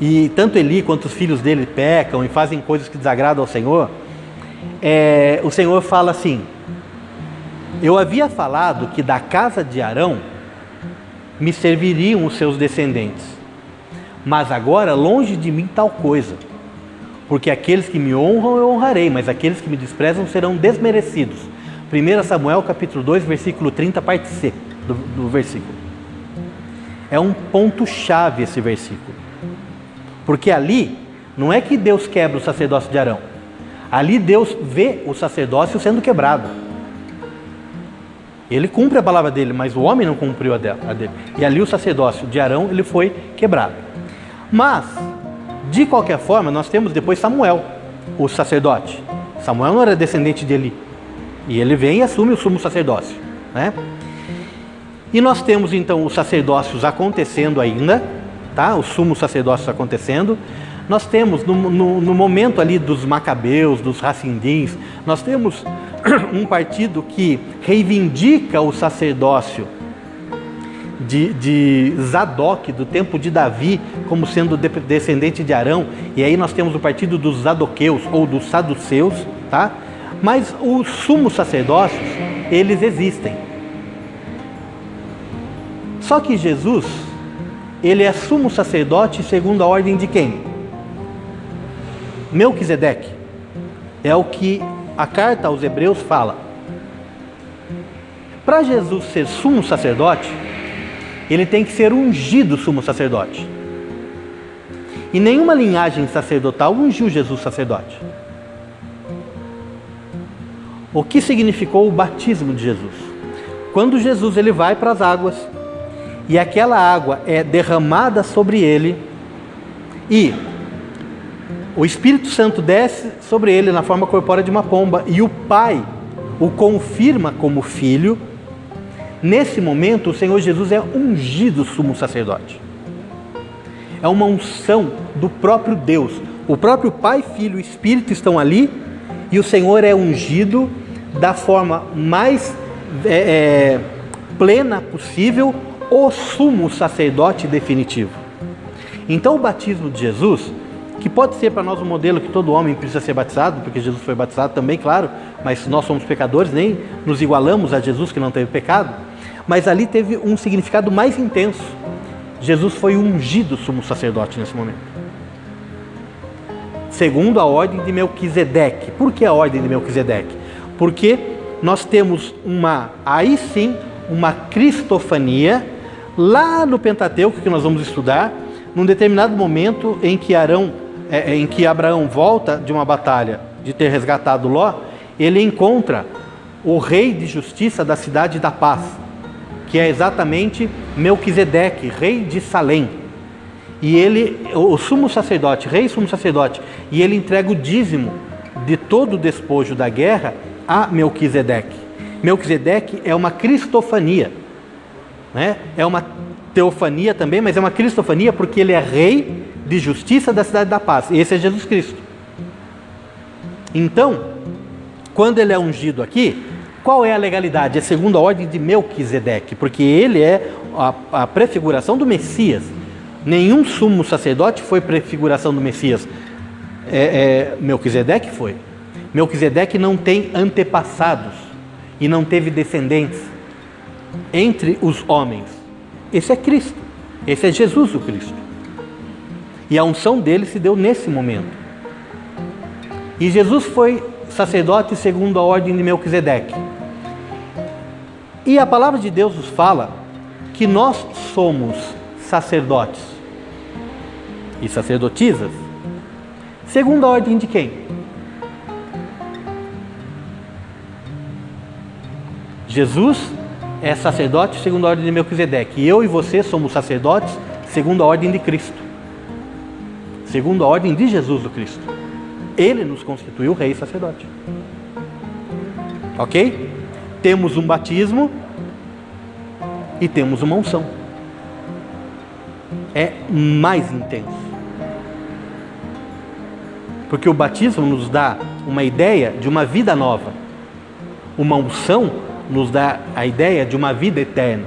e tanto Eli quanto os filhos dele pecam e fazem coisas que desagradam ao Senhor, o Senhor fala assim, eu havia falado que da casa de Arão me serviriam os seus descendentes, mas agora longe de mim tal coisa, porque aqueles que me honram eu honrarei, mas aqueles que me desprezam serão desmerecidos. 1 Samuel capítulo 2, versículo 30, parte C do versículo. É um ponto-chave esse versículo. Porque ali, não é que Deus quebra o sacerdócio de Arão. Ali Deus vê o sacerdócio sendo quebrado. Ele cumpre a palavra dele, mas o homem não cumpriu a dele. E ali o sacerdócio de Arão, ele foi quebrado. Mas, de qualquer forma, nós temos depois Samuel, o sacerdote. Samuel não era descendente de Eli. E ele vem e assume o sumo sacerdócio, né? E nós temos então os sacerdócios acontecendo ainda, tá? Os sumos sacerdócios acontecendo. Nós temos no momento ali dos macabeus, dos racindins, nós temos um partido que reivindica o sacerdócio de Zadok, do tempo de Davi, como sendo descendente de Arão. E aí nós temos o partido dos Zadoqueus ou dos Saduceus, tá? Mas os sumos sacerdócios, eles existem. Só que Jesus, ele é sumo sacerdote segundo a ordem de quem? Melquisedeque. É o que a carta aos Hebreus fala. Para Jesus ser sumo sacerdote, ele tem que ser ungido sumo sacerdote. E nenhuma linhagem sacerdotal ungiu Jesus sacerdote. O que significou o batismo de Jesus? Quando Jesus ele vai para as águas e aquela água é derramada sobre ele e o Espírito Santo desce sobre ele na forma corpórea de uma pomba e o Pai o confirma como filho, nesse momento o Senhor Jesus é ungido sumo sacerdote. É uma unção do próprio Deus. O próprio Pai, Filho e Espírito estão ali e o Senhor é ungido da forma mais plena possível, o sumo sacerdote definitivo. Então o batismo de Jesus, que pode ser para nós um modelo que todo homem precisa ser batizado, porque Jesus foi batizado também, claro, mas nós somos pecadores, nem nos igualamos a Jesus que não teve pecado, mas ali teve um significado mais intenso. Jesus foi ungido sumo sacerdote nesse momento, segundo a ordem de Melquisedeque. Por que a ordem de Melquisedeque? Porque nós temos aí sim, uma cristofania, lá no Pentateuco, que nós vamos estudar, num determinado momento em que Abraão volta de uma batalha, de ter resgatado Ló, ele encontra o rei de justiça da cidade da paz, que é exatamente Melquisedeque, rei de Salém. E ele, o sumo sacerdote, rei e sumo sacerdote, e ele entrega o dízimo de todo o despojo da guerra a Melquisedeque. Melquisedeque é uma cristofania, né? É uma teofania também, mas é uma cristofania porque ele é rei de justiça da cidade da paz. Esse é Jesus Cristo. Então, quando ele é ungido aqui, qual é a legalidade? É segundo a ordem de Melquisedeque, porque ele é a prefiguração do Messias. Nenhum sumo sacerdote foi prefiguração do Messias. Melquisedeque foi. Melquisedeque não tem antepassados e não teve descendentes entre os homens. Esse é Cristo. Esse é Jesus o Cristo. E a unção dele se deu nesse momento. E Jesus foi sacerdote segundo a ordem de Melquisedeque. E a palavra de Deus nos fala que nós somos sacerdotes e sacerdotisas segundo a ordem de quem? Jesus é sacerdote segundo a ordem de Melquisedeque. E eu e você somos sacerdotes segundo a ordem de Cristo, segundo a ordem de Jesus o Cristo. Ele nos constituiu rei e sacerdote. Ok? Temos um batismo e temos uma unção. É mais intenso. Porque o batismo nos dá uma ideia de uma vida nova. Uma unção nos dá a ideia de uma vida eterna.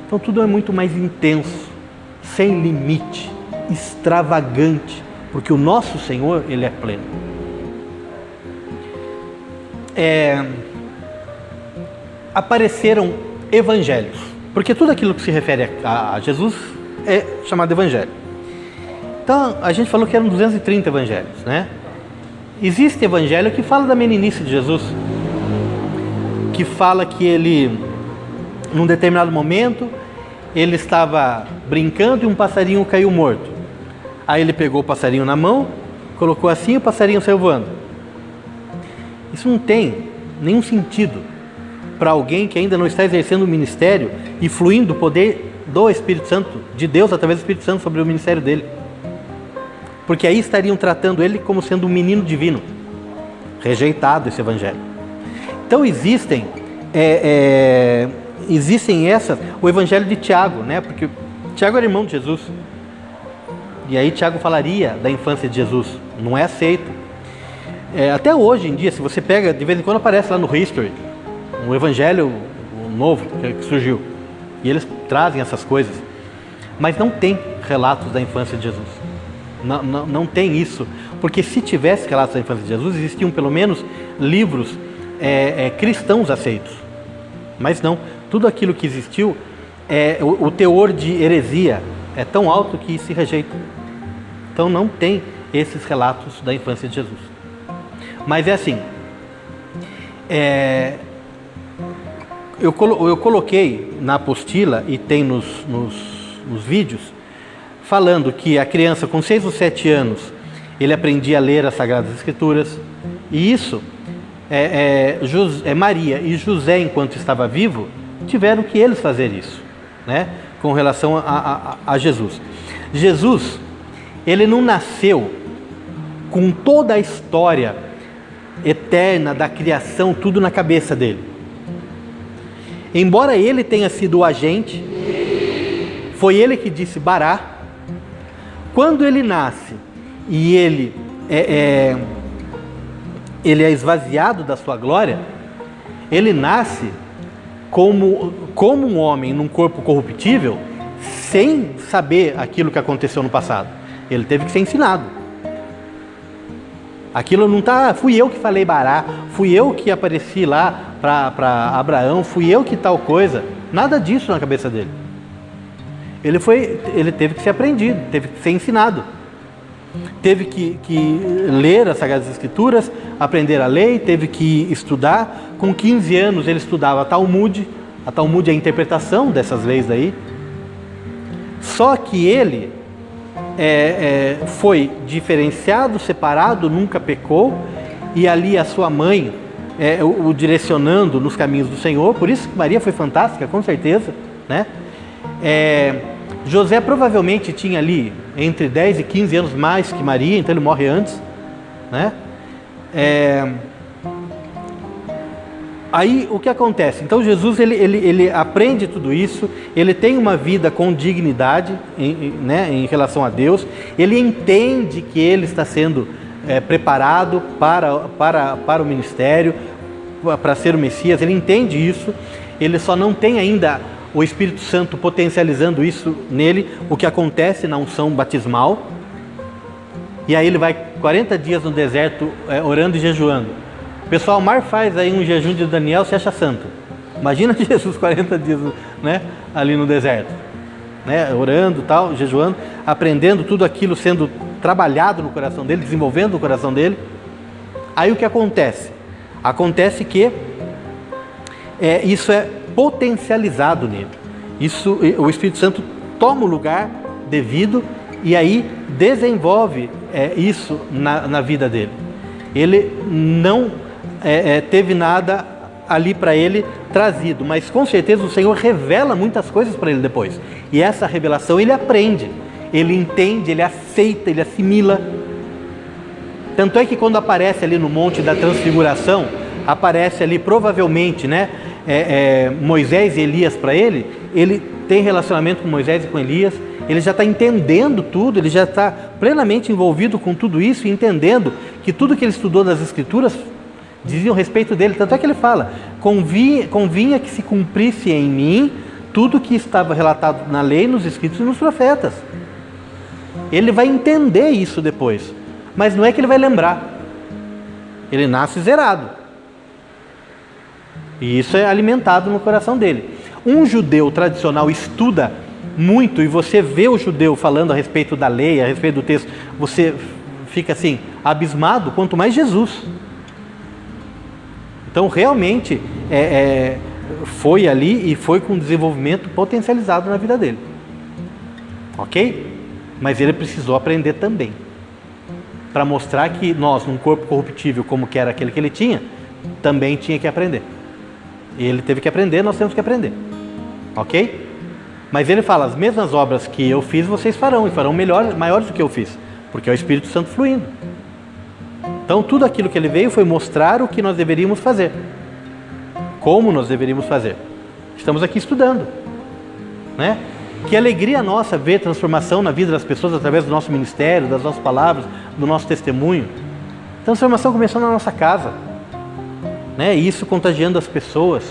Então tudo é muito mais intenso, sem limite, extravagante, porque o nosso Senhor, Ele é pleno. Apareceram evangelhos, porque tudo aquilo que se refere a Jesus é chamado evangelho. Então, a gente falou que eram 230 evangelhos, né? Existe evangelho que fala da meninice de Jesus, que fala que ele, num determinado momento, ele estava brincando e um passarinho caiu morto. Aí ele pegou o passarinho na mão, colocou assim e o passarinho saiu voando. Isso não tem nenhum sentido para alguém que ainda não está exercendo o ministério e fluindo o poder do Espírito Santo, de Deus através do Espírito Santo sobre o ministério dele. Porque aí estariam tratando ele como sendo um menino divino, rejeitado esse evangelho. Então existem o evangelho de Tiago, né? Porque Tiago era irmão de Jesus. E aí Tiago falaria da infância de Jesus. Não é aceito. Até hoje em dia, se você pega, de vez em quando aparece lá no History, um evangelho novo que surgiu. E eles trazem essas coisas. Mas não tem relatos da infância de Jesus. Não tem isso, porque se tivesse relatos da infância de Jesus, existiam pelo menos livros cristãos aceitos, mas não, tudo aquilo que existiu, o teor de heresia é tão alto que se rejeita. Então não tem esses relatos da infância de Jesus. Mas é assim, eu coloquei na apostila e tem nos vídeos, falando que a criança com 6 ou 7 anos, ele aprendia a ler as Sagradas Escrituras, e isso, Maria e José, enquanto estava vivo, tiveram que eles fazer isso, né? Com relação a Jesus. Jesus, ele não nasceu com toda a história eterna da criação, tudo na cabeça dele. Embora ele tenha sido o agente, foi ele que disse Bará. Quando ele nasce e ele é esvaziado da sua glória, ele nasce como um homem num corpo corruptível, sem saber aquilo que aconteceu no passado. Ele teve que ser ensinado. Aquilo não está, fui eu que falei bará, fui eu que apareci lá para Abraão, fui eu que tal coisa. Nada disso na cabeça dele. Ele teve que ser aprendido, teve que ser ensinado. Teve que ler as Sagradas Escrituras, aprender a lei, teve que estudar. Com 15 anos ele estudava a Talmud. A Talmud é a interpretação dessas leis daí. Só que ele foi diferenciado, separado, nunca pecou, e ali a sua mãe o direcionando nos caminhos do Senhor. Por isso que Maria foi fantástica, com certeza, né? José provavelmente tinha ali entre 10 e 15 anos mais que Maria, então ele morre antes, né? Aí o que acontece? Então Jesus ele aprende tudo isso, ele tem uma vida com dignidade em relação a Deus, ele entende que ele está sendo preparado para o ministério, para ser o Messias, ele entende isso, ele só não tem ainda o Espírito Santo potencializando isso nele, o que acontece na unção batismal. E aí ele vai 40 dias no deserto orando e jejuando. O pessoal mais faz aí um jejum de Daniel, se acha santo. Imagina Jesus 40 dias, né, ali no deserto, né, orando, tal, jejuando, aprendendo tudo aquilo, sendo trabalhado no coração dele, desenvolvendo o coração dele. Aí o que acontece? Acontece que isso é potencializado nele. Isso, o Espírito Santo toma o lugar devido e aí desenvolve isso na vida dele. Ele não teve nada ali para ele trazido, mas com certeza o Senhor revela muitas coisas para ele depois. E essa revelação ele aprende, ele entende, ele aceita, ele assimila. Tanto é que quando aparece ali no Monte da Transfiguração, aparece ali provavelmente, né, Moisés e Elias para ele tem relacionamento com Moisés e com Elias, ele já está entendendo tudo, ele já está plenamente envolvido com tudo isso, entendendo que tudo que ele estudou das Escrituras diziam respeito dele. Tanto é que ele fala, convinha que se cumprisse em mim tudo que estava relatado na lei, nos Escritos e nos profetas. Ele vai entender isso depois, mas não é que ele vai lembrar, ele nasce zerado. E isso é alimentado no coração dele. Um judeu tradicional estuda muito e você vê o judeu falando a respeito da lei, a respeito do texto, você fica assim, abismado, quanto mais Jesus. Então realmente foi ali e foi com desenvolvimento potencializado na vida dele. Ok? Mas ele precisou aprender também. Para mostrar que nós, num corpo corruptível como que era aquele que ele tinha, também tinha que aprender. Ele teve que aprender, nós temos que aprender. Ok? Mas ele fala, as mesmas obras que eu fiz, vocês farão, e farão maiores do que eu fiz, porque é o Espírito Santo fluindo. Então tudo aquilo que ele veio foi mostrar o que nós deveríamos fazer. Como nós deveríamos fazer. Estamos aqui estudando, né? Que alegria nossa ver transformação na vida das pessoas através do nosso ministério, das nossas palavras, do nosso testemunho. Transformação começou na nossa casa, né? E isso contagiando as pessoas.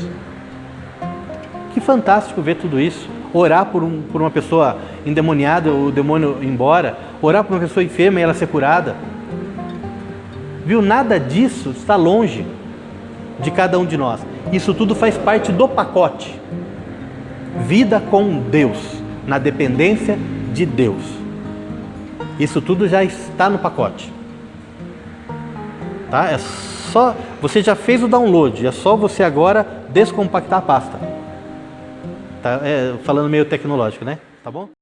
Que fantástico ver tudo isso. Orar por uma pessoa endemoniada, o demônio ir embora. Orar por uma pessoa enferma e ela ser curada. Viu? Nada disso está longe de cada um de nós. Isso tudo faz parte do pacote. Vida com Deus, na dependência de Deus. Isso tudo já está no pacote. Tá? É só, você já fez o download, é só você agora descompactar a pasta. Tá? Falando meio tecnológico, né? Tá bom?